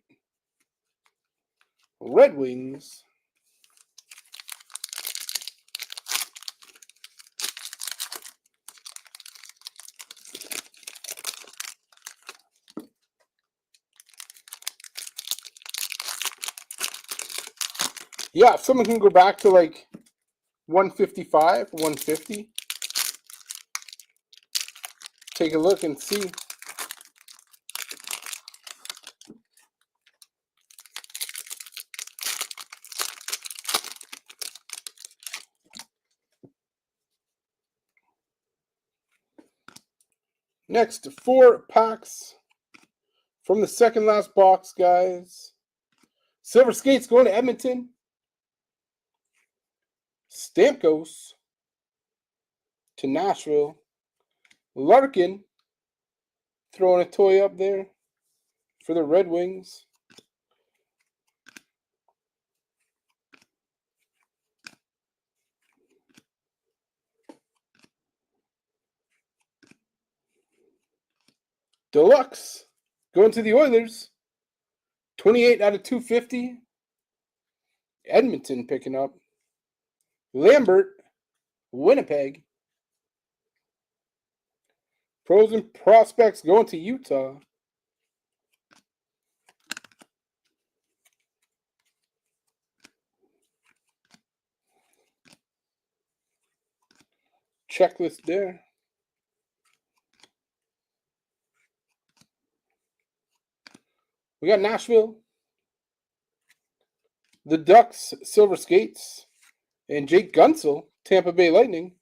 Red Wings. Yeah, if someone can go back to like 155, 150. Take a look and see. Next, 4 packs from the second last box, guys. Silver Skates going to Edmonton. Stamkos to Nashville. Larkin throwing a toy up there for the Red Wings. Deluxe going to the Oilers. 28 out of 250. Edmonton picking up. Lambert, Winnipeg. Pros and Prospects going to Utah. Checklist there. We got Nashville. The Ducks, Silver Skates. And Jake Gunsel, Tampa Bay Lightning.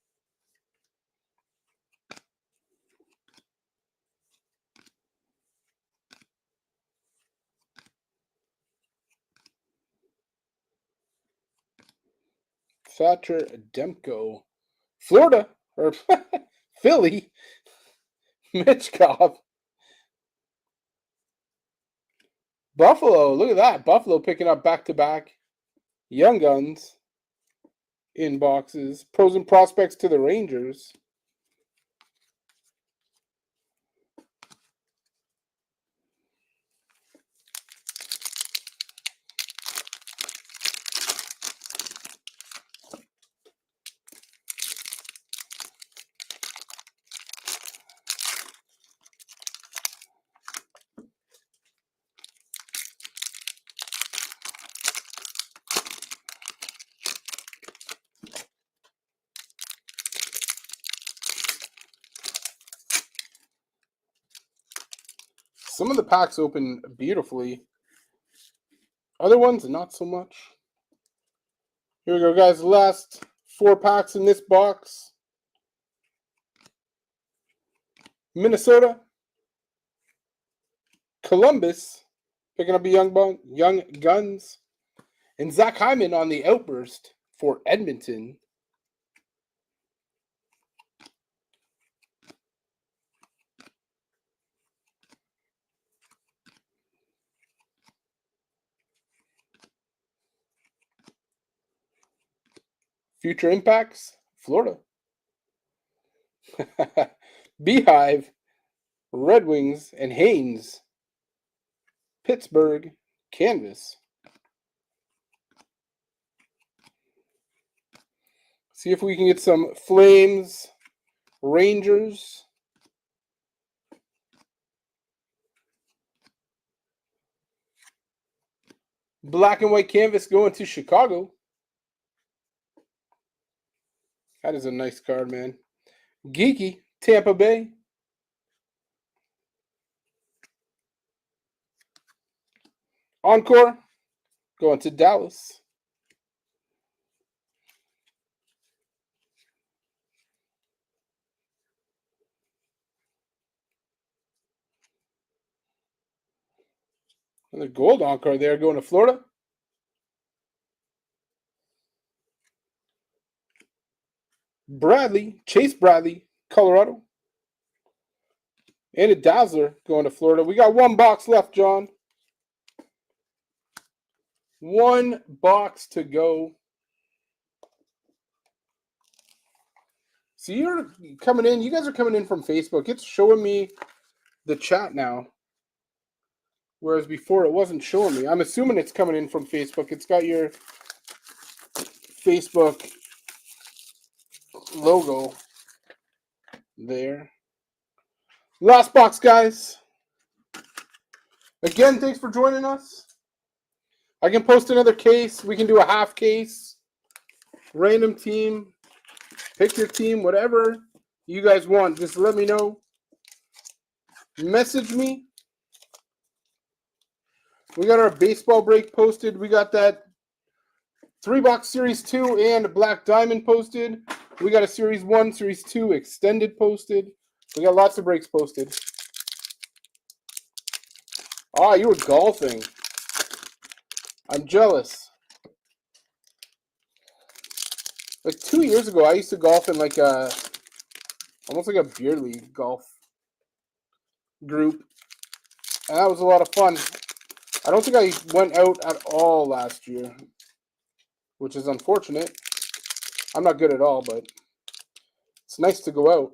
Thatcher Demko. Florida, or Philly. Mitchkov. Buffalo, look at that. Buffalo picking up back-to-back Young Guns. in boxes. Pros and prospects to the Rangers. Some of the packs open beautifully. Other ones, not so much. Here we go, guys. Last 4 packs in this box. Minnesota. Columbus. Picking up a young guns. And Zach Hyman on the outburst for Edmonton. Future impacts, Florida. Beehive, Red Wings, and Haynes. Pittsburgh, canvas. See if we can get some Flames, Rangers. Black and white canvas going to Chicago. That is a nice card, man. Geeky, Tampa Bay. Encore, going to Dallas. Another gold encore there going to Florida. Bradley, Chase Bradley, Colorado. And a Dazzler going to Florida. We got 1 box left, John. 1 box to go. So you're coming in. You guys are coming in from Facebook. It's showing me the chat now. Whereas before it wasn't showing me. I'm assuming it's coming in from Facebook. It's got your Facebook logo there. Last box, guys. Again, thanks for joining us. I can post another case. We can do a half case. Random team. Pick your team, whatever you guys want. Just let me know. Message me. We got our baseball break posted. We got that 3-box Series 2 and Black Diamond posted. We got a Series 1, Series 2 extended posted. We got lots of breaks posted. Ah, you were golfing. I'm jealous. Like 2 years ago, I used to golf in like a, almost like a beer league golf group. And that was a lot of fun. I don't think I went out at all last year, which is unfortunate. I'm not good at all, but it's nice to go out.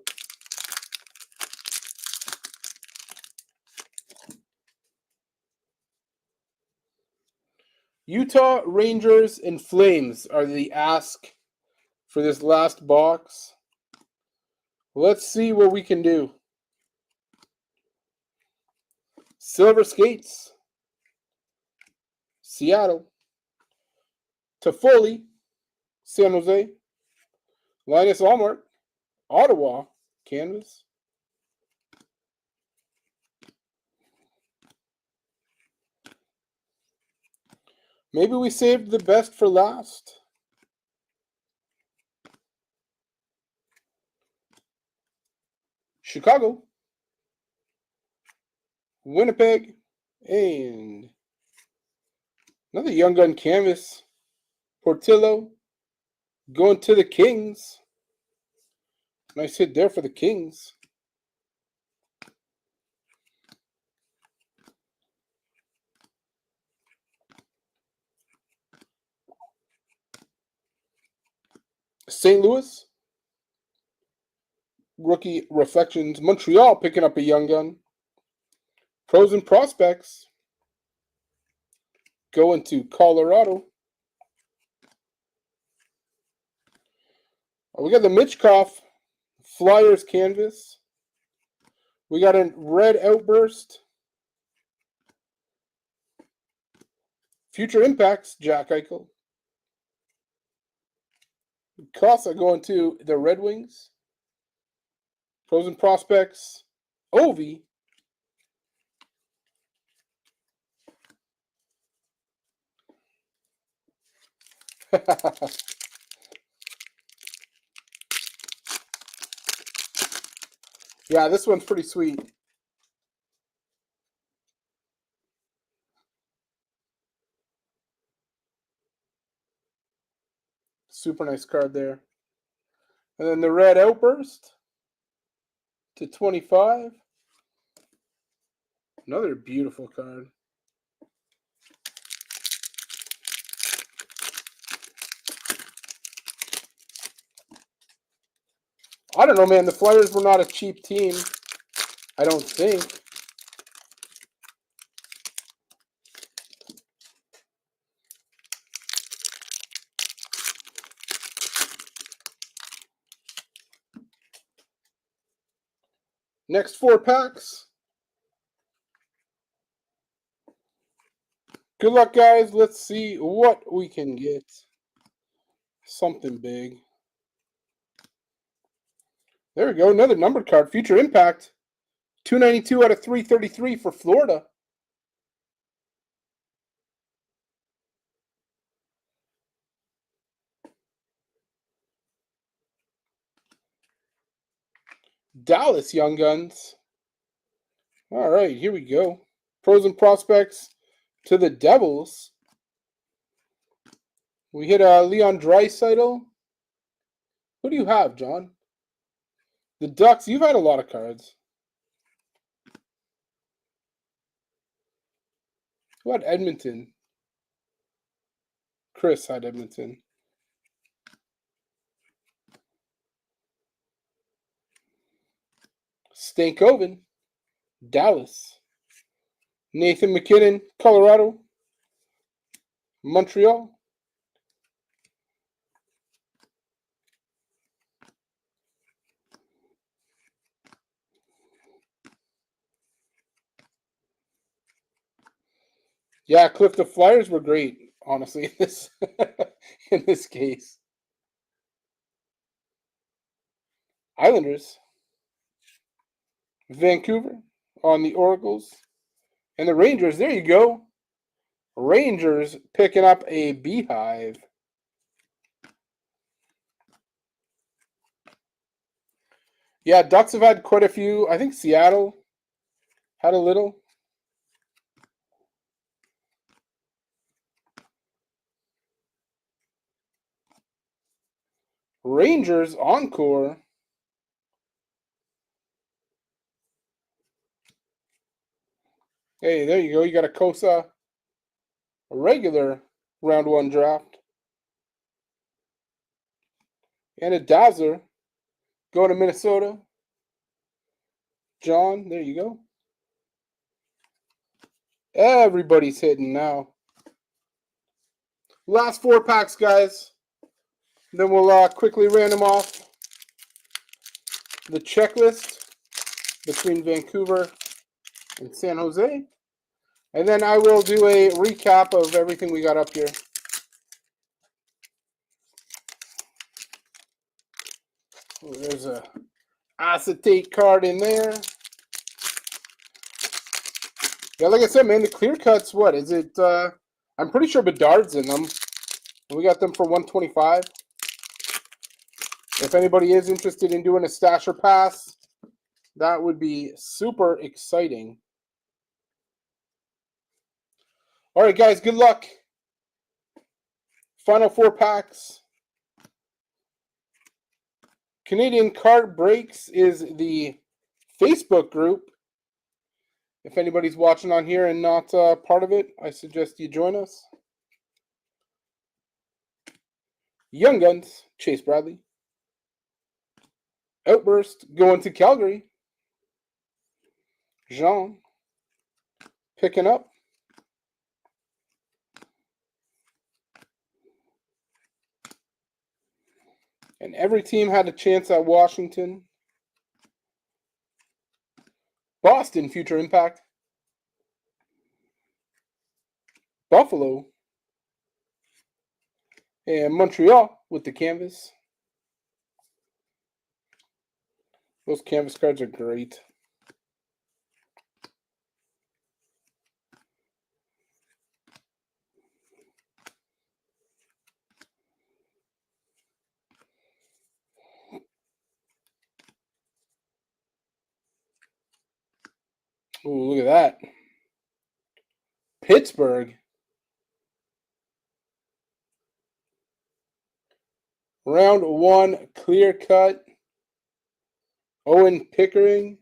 Utah Rangers and Flames are the ask for this last box. Let's see what we can do. Silver Skates, Seattle. Toffoli, San Jose. Linus Allmark, Ottawa, canvas. Maybe we saved the best for last. Chicago, Winnipeg, and another Young Gun canvas. Portillo going to the Kings. Nice hit there for the Kings. St. Louis. Rookie Reflections. Montreal picking up a young gun. Pros and Prospects. Going to Colorado. We got the Mitchkov Flyers canvas. We got a red outburst. Future Impacts, Jack Eichel. Casa going to the Red Wings. Pros and Prospects, Ovi. Yeah, this one's pretty sweet. Super nice card there. And then the red outburst to 25. Another beautiful card. I don't know, man. The Flyers were not a cheap team. I don't think. Next 4 packs. Good luck, guys. Let's see what we can get. Something big. There we go. Another numbered card. Future Impact. 292 out of 333 for Florida. Dallas Young Guns. All right, here we go. Pros and Prospects to the Devils. We hit Leon Draisaitl. Who do you have, John? The Ducks. You've had a lot of cards. Who had Edmonton? Chris had Edmonton. Stankoven, Dallas. Nathan McKinnon, Colorado. Montreal. Yeah, Cliff, the Flyers were great, honestly, in this case. Islanders. Vancouver on the Oracles. And the Rangers, there you go. Rangers picking up a beehive. Yeah, Ducks have had quite a few. I think Seattle had a little. Rangers encore. Hey, there you go. You got a Kosa, a regular round 1 draft. And a Dazzler going to Minnesota. John, there you go. Everybody's hitting now. Last 4 packs, guys. Then we'll quickly random off the checklist between Vancouver and San Jose. And then I will do a recap of everything we got up here. Oh, there's a acetate card in there. Yeah, like I said, man, the clear cuts, what is it? I'm pretty sure Bedard's in them. We got them for $125. If anybody is interested in doing a stasher pass, that would be super exciting. All right, guys, good luck. Final 4 packs. Canadian Card Breaks is the Facebook group. If anybody's watching on here and not part of it, I suggest you join us. Young Guns, Chase Bradley. Outburst going to Calgary. Jean picking up. And every team had a chance at Washington. Boston, future impact. Buffalo. And Montreal with the canvas. Those canvas cards are great. Ooh, look at that. Pittsburgh. Round 1, clear cut. Owen Pickering.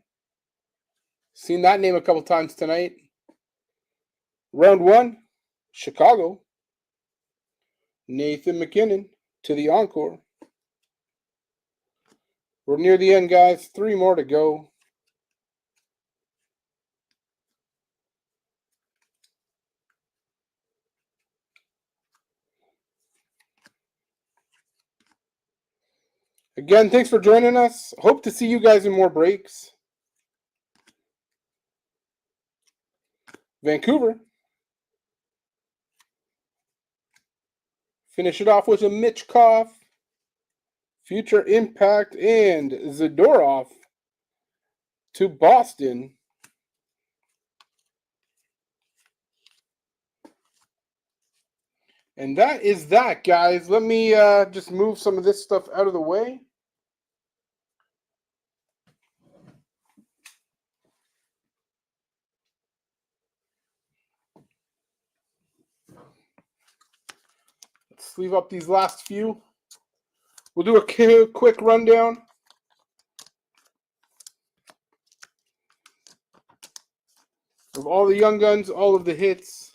Seen that name a couple times tonight. Round 1, Chicago. Nathan MacKinnon to the encore. We're near the end, guys. 3 more to go. Again, thanks for joining us. Hope to see you guys in more breaks. Vancouver. Finish it off with a Michkov. Future Impact and Zadorov to Boston. And that is that, guys. Let me just move some of this stuff out of the way. Let's sleeve up these last few. We'll do a quick rundown. Of all the Young Guns, all of the hits.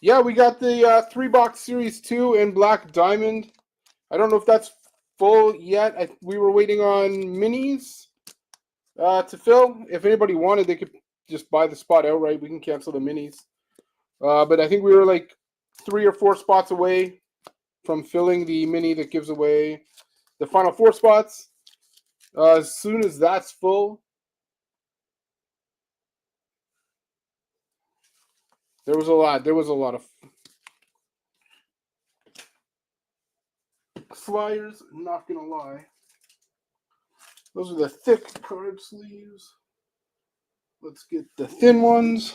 Yeah, we got the 3-box Series 2 in Black Diamond. I don't know if that's full yet. We were waiting on minis to fill. If anybody wanted, they could just buy the spot outright. We can cancel the minis. But I think we were like 3 or 4 spots away from filling the mini that gives away the final 4 spots. As soon as that's full, there was a lot of flyers, not gonna lie. Those are the thick card sleeves. Let's get the thin ones.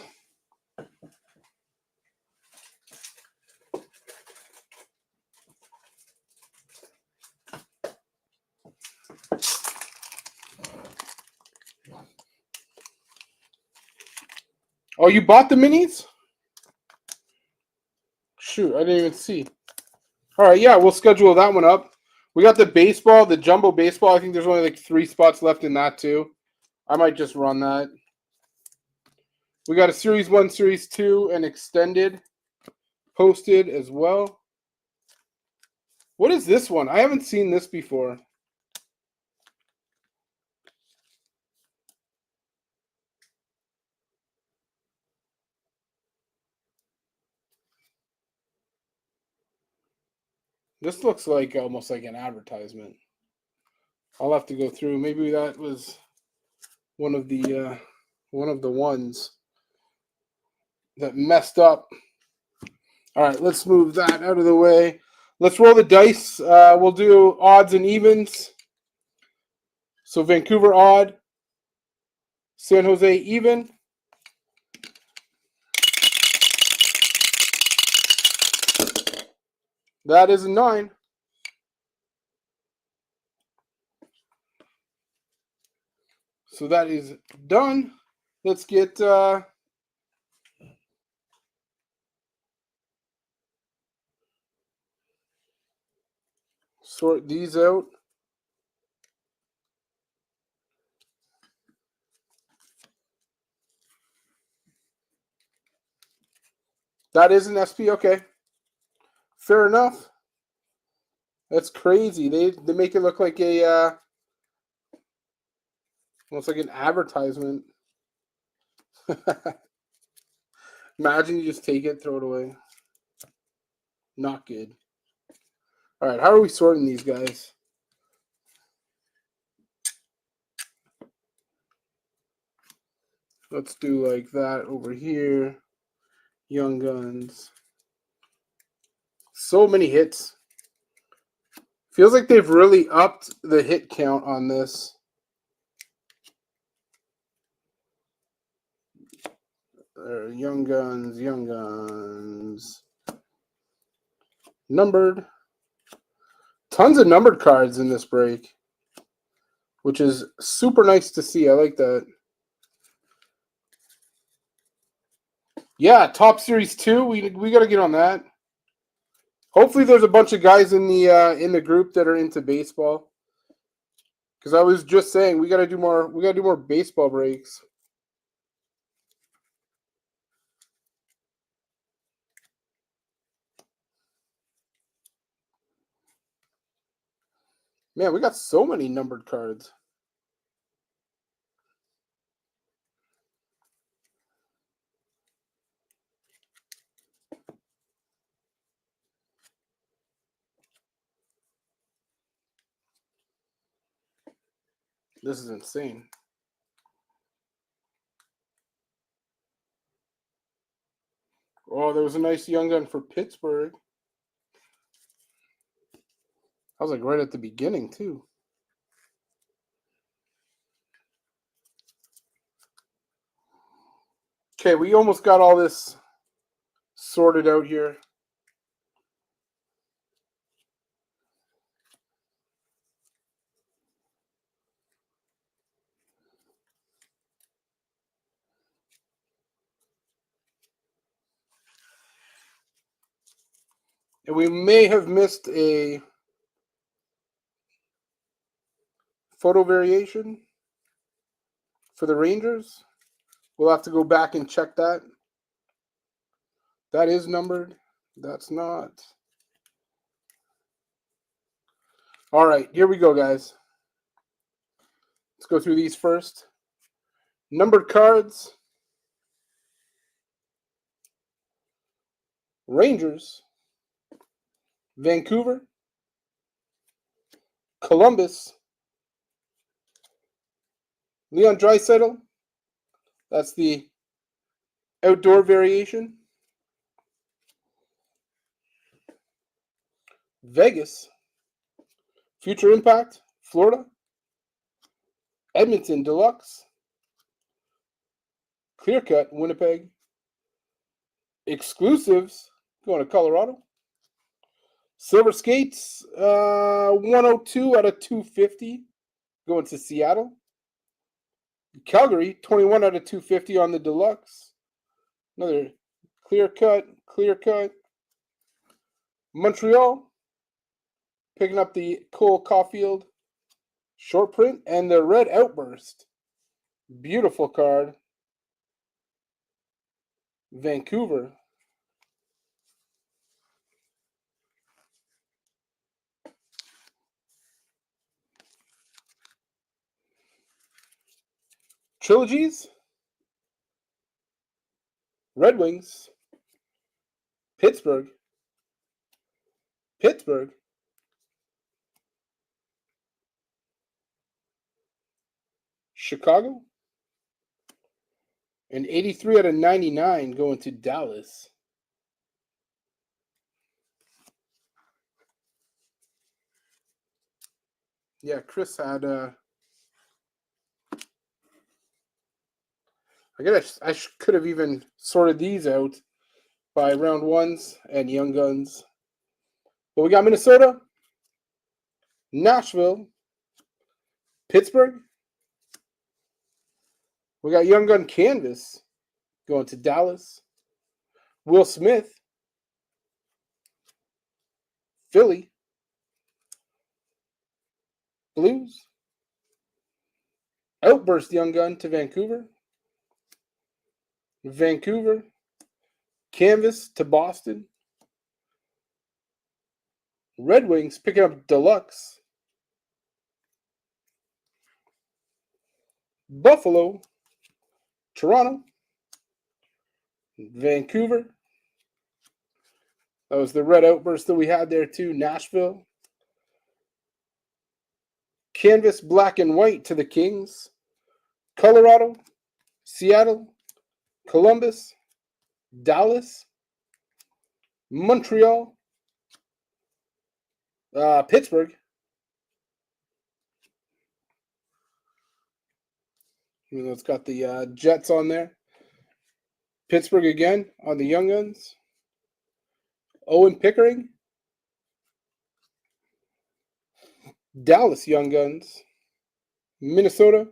Oh, you bought the minis? Shoot, I didn't even see. All right, yeah, we'll schedule that one up. We got the baseball, the jumbo baseball. I think there's only like 3 spots left in that too. I might just run that. We got a Series 1, Series 2, and extended posted as well. What is this one? I haven't seen this before. This looks like almost like an advertisement. I'll have to go through. Maybe that was one of the ones that messed up. All right, let's move that out of the way. Let's roll the dice. We'll do odds and evens. So Vancouver odd, San Jose even. That is a 9. So that is done. Let's get sort these out. That is an SP. Okay, fair enough. That's crazy. They make it look like a almost like an advertisement. Imagine you just take it, throw it away. Not good. All right, how are we sorting these guys? Let's do like that over here. Young Guns. So many hits. Feels like they've really upped the hit count on this. Young Guns, Young Guns. Numbered. Tons of numbered cards in this break, which is super nice to see. I like that. Yeah, Top Series 2. We got to get on that. Hopefully there's a bunch of guys in the group that are into baseball. Because I was just saying we got to do more baseball breaks. Man, we got so many numbered cards. This is insane. Oh, there was a nice Young Gun for Pittsburgh. I was like right at the beginning, too. Okay, we almost got all this sorted out here. And we may have missed a photo variation for the Rangers. We'll have to go back and check that. That is numbered. That's not. All right, here we go, guys. Let's go through these first. Numbered cards. Rangers. Vancouver. Columbus. Leon Draisaitl. That's the outdoor variation. Vegas. Future Impact. Florida. Edmonton Deluxe. Clear Cut. Winnipeg. Exclusives. Going to Colorado. Silver Skates. 102 out of 250. Going to Seattle. Calgary, 21 out of 250 on the Deluxe. Another clear cut. Montreal, picking up the Cole Caulfield short print and the Red Outburst. Beautiful card. Vancouver. Trilogies. Red Wings. Pittsburgh. Chicago. And 83 out of 99 going to Dallas. Yeah, Chris had I could have even sorted these out by round ones and Young Guns. But we got Minnesota, Nashville, Pittsburgh. We got Young Gun Canvas going to Dallas. Will Smith, Philly. Blues. Outburst Young Gun to Vancouver. Canvas to Boston. Red Wings picking up deluxe. Buffalo, Toronto, Vancouver. That was the red outburst that we had there too. Nashville. Canvas black and white to the Kings. Colorado, Seattle, Columbus, Dallas, Montreal, Pittsburgh. Even though it's got the Jets on there. Pittsburgh again on the Young Guns. Owen Pickering. Dallas Young Guns. Minnesota.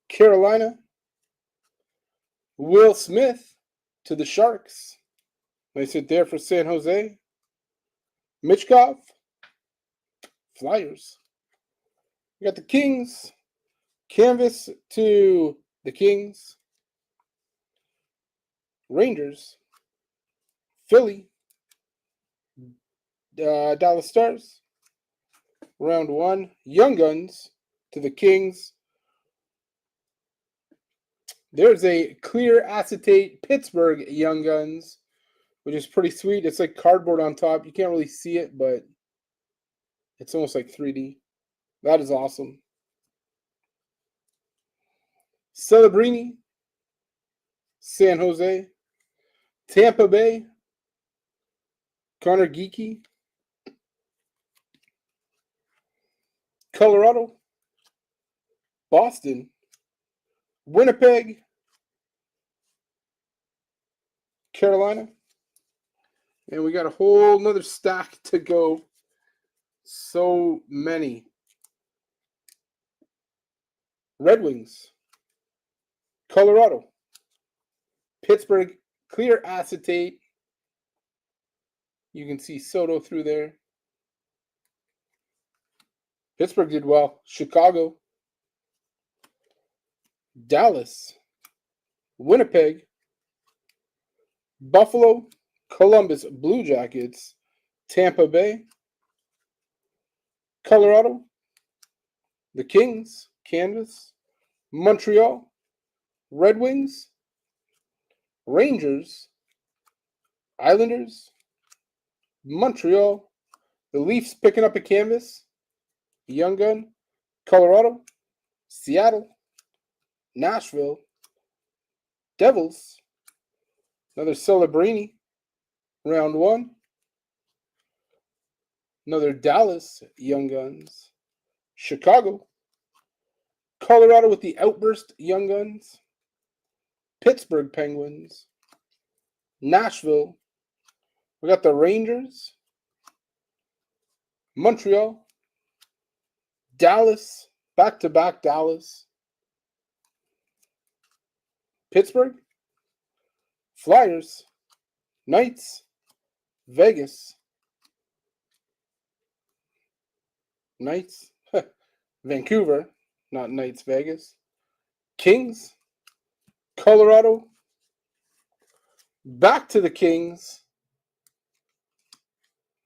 Carolina. Will Smith to the Sharks. Nice hit there for San Jose. Michkov. Flyers. We got the Kings. Canvas to the Kings. Rangers. Philly. Dallas Stars. Round 1. Young Guns to the Kings. There's a clear acetate Pittsburgh Young Guns, which is pretty sweet. It's like cardboard on top. You can't really see it, but it's almost like 3D. That is awesome. Celebrini, San Jose, Tampa Bay, Connor Geeky, Colorado, Boston, Winnipeg, Carolina, and we got a whole nother stack to go. So many. Red Wings, Colorado, Pittsburgh, clear acetate. You can see Soto through there. Pittsburgh did well. Chicago, Dallas, Winnipeg, Buffalo, Columbus Blue Jackets, Tampa Bay, Colorado, the Kings, Canvas, Montreal, Red Wings, Rangers, Islanders, Montreal, the Leafs picking up a canvas, Young Gun, Colorado, Seattle, Nashville, Devils, another Celebrini, round 1, another Dallas Young Guns, Chicago, Colorado with the Outburst Young Guns, Pittsburgh Penguins, Nashville, we got the Rangers, Montreal, Dallas, back-to-back Dallas, Pittsburgh, Flyers, Knights, Vegas, Knights, Vancouver, not Knights, Vegas, Kings, Colorado, back to the Kings,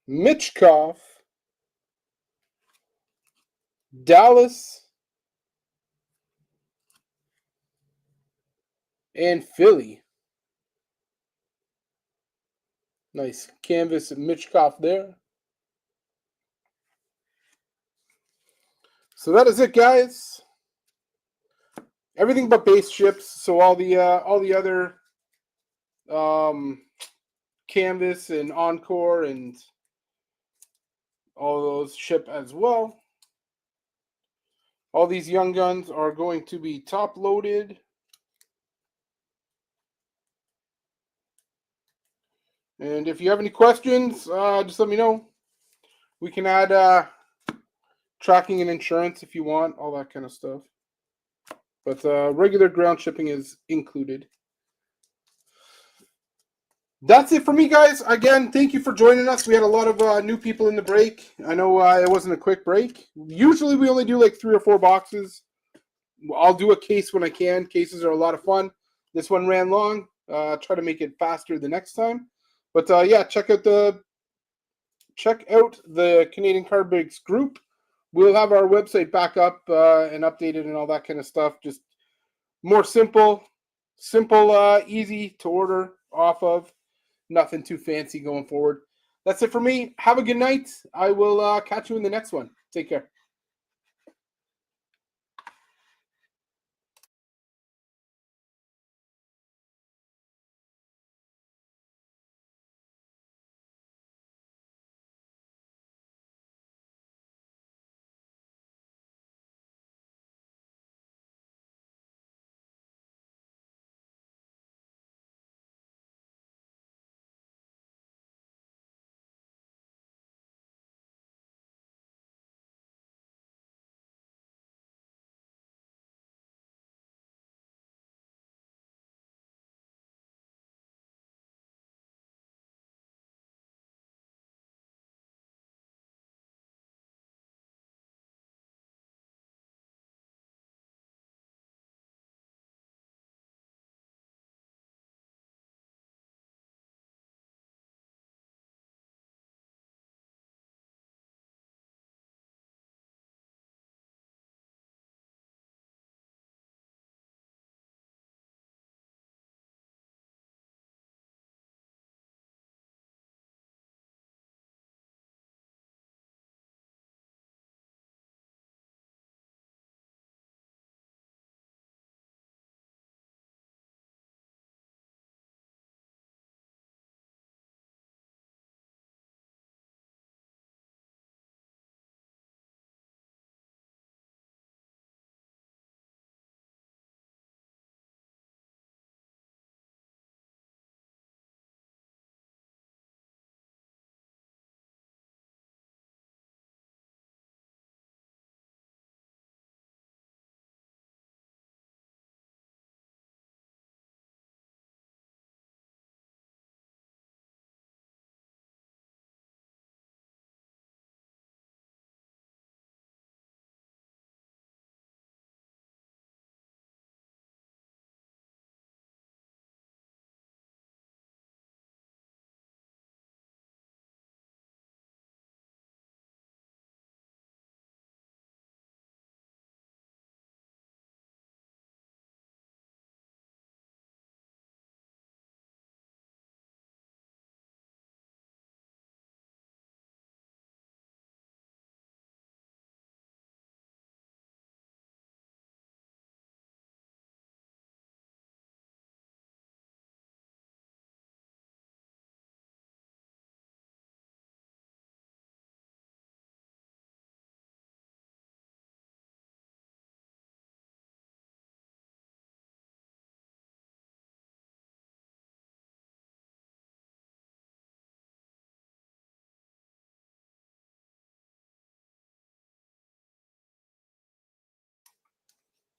Michkov, Dallas, and Philly. Nice canvas Michkov there. So that is it, guys. Everything but base ships. So all the other canvas and encore and all those ship as well. All these Young Guns are going to be top loaded. And if you have any questions, just let me know. We can add tracking and insurance if you want, all that kind of stuff. But regular ground shipping is included. That's it for me, guys. Again, thank you for joining us. We had a lot of new people in the break. I know it wasn't a quick break. Usually we only do like 3 or 4 boxes. I'll do a case when I can. Cases are a lot of fun. This one ran long. Try to make it faster the next time. But yeah, check out the Canadian Card Breaks group. We'll have our website back up and updated and all that kind of stuff. Just more simple, easy to order off of. Nothing too fancy going forward. That's it for me. Have a good night. I will catch you in the next one. Take care.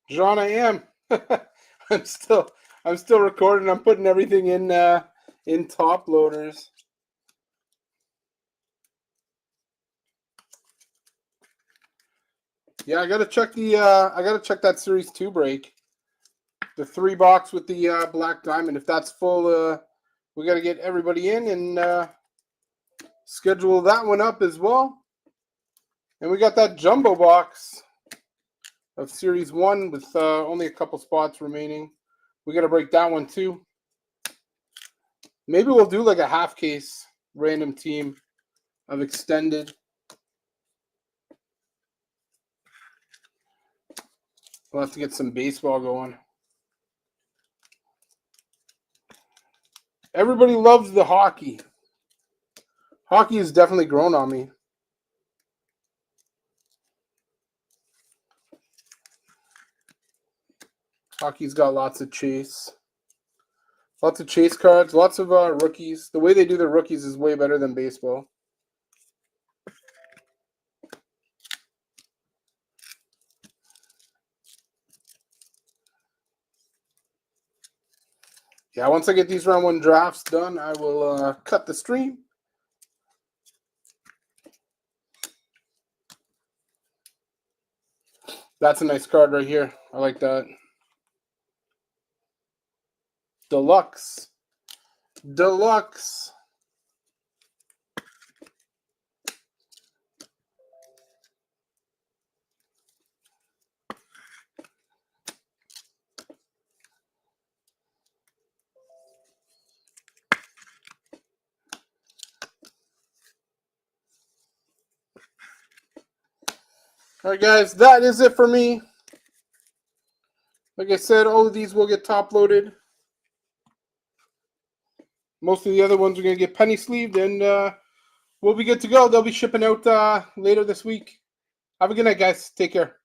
John, I am. I'm still recording. I'm putting everything in top loaders. Yeah, I gotta check that Series 2 break. The 3-box with the black diamond. If that's full, we gotta get everybody in and schedule that one up as well. And we got that jumbo box of Series 1 with only a couple spots remaining. We got to break that one too. Maybe we'll do like a half case random team of extended. We'll have to get some baseball going. Everybody loves the hockey. Hockey has definitely grown on me. Hockey's got lots of chase. Lots of chase cards, lots of rookies. The way they do their rookies is way better than baseball. Yeah, once I get these round 1 drafts done, I will cut the stream. That's a nice card right here. I like that. Deluxe. Deluxe. All right, guys, that is it for me. Like I said, all of these will get top loaded. Most of the other ones are going to get penny sleeved, and we'll be good to go. They'll be shipping out later this week. Have a good night, guys. Take care.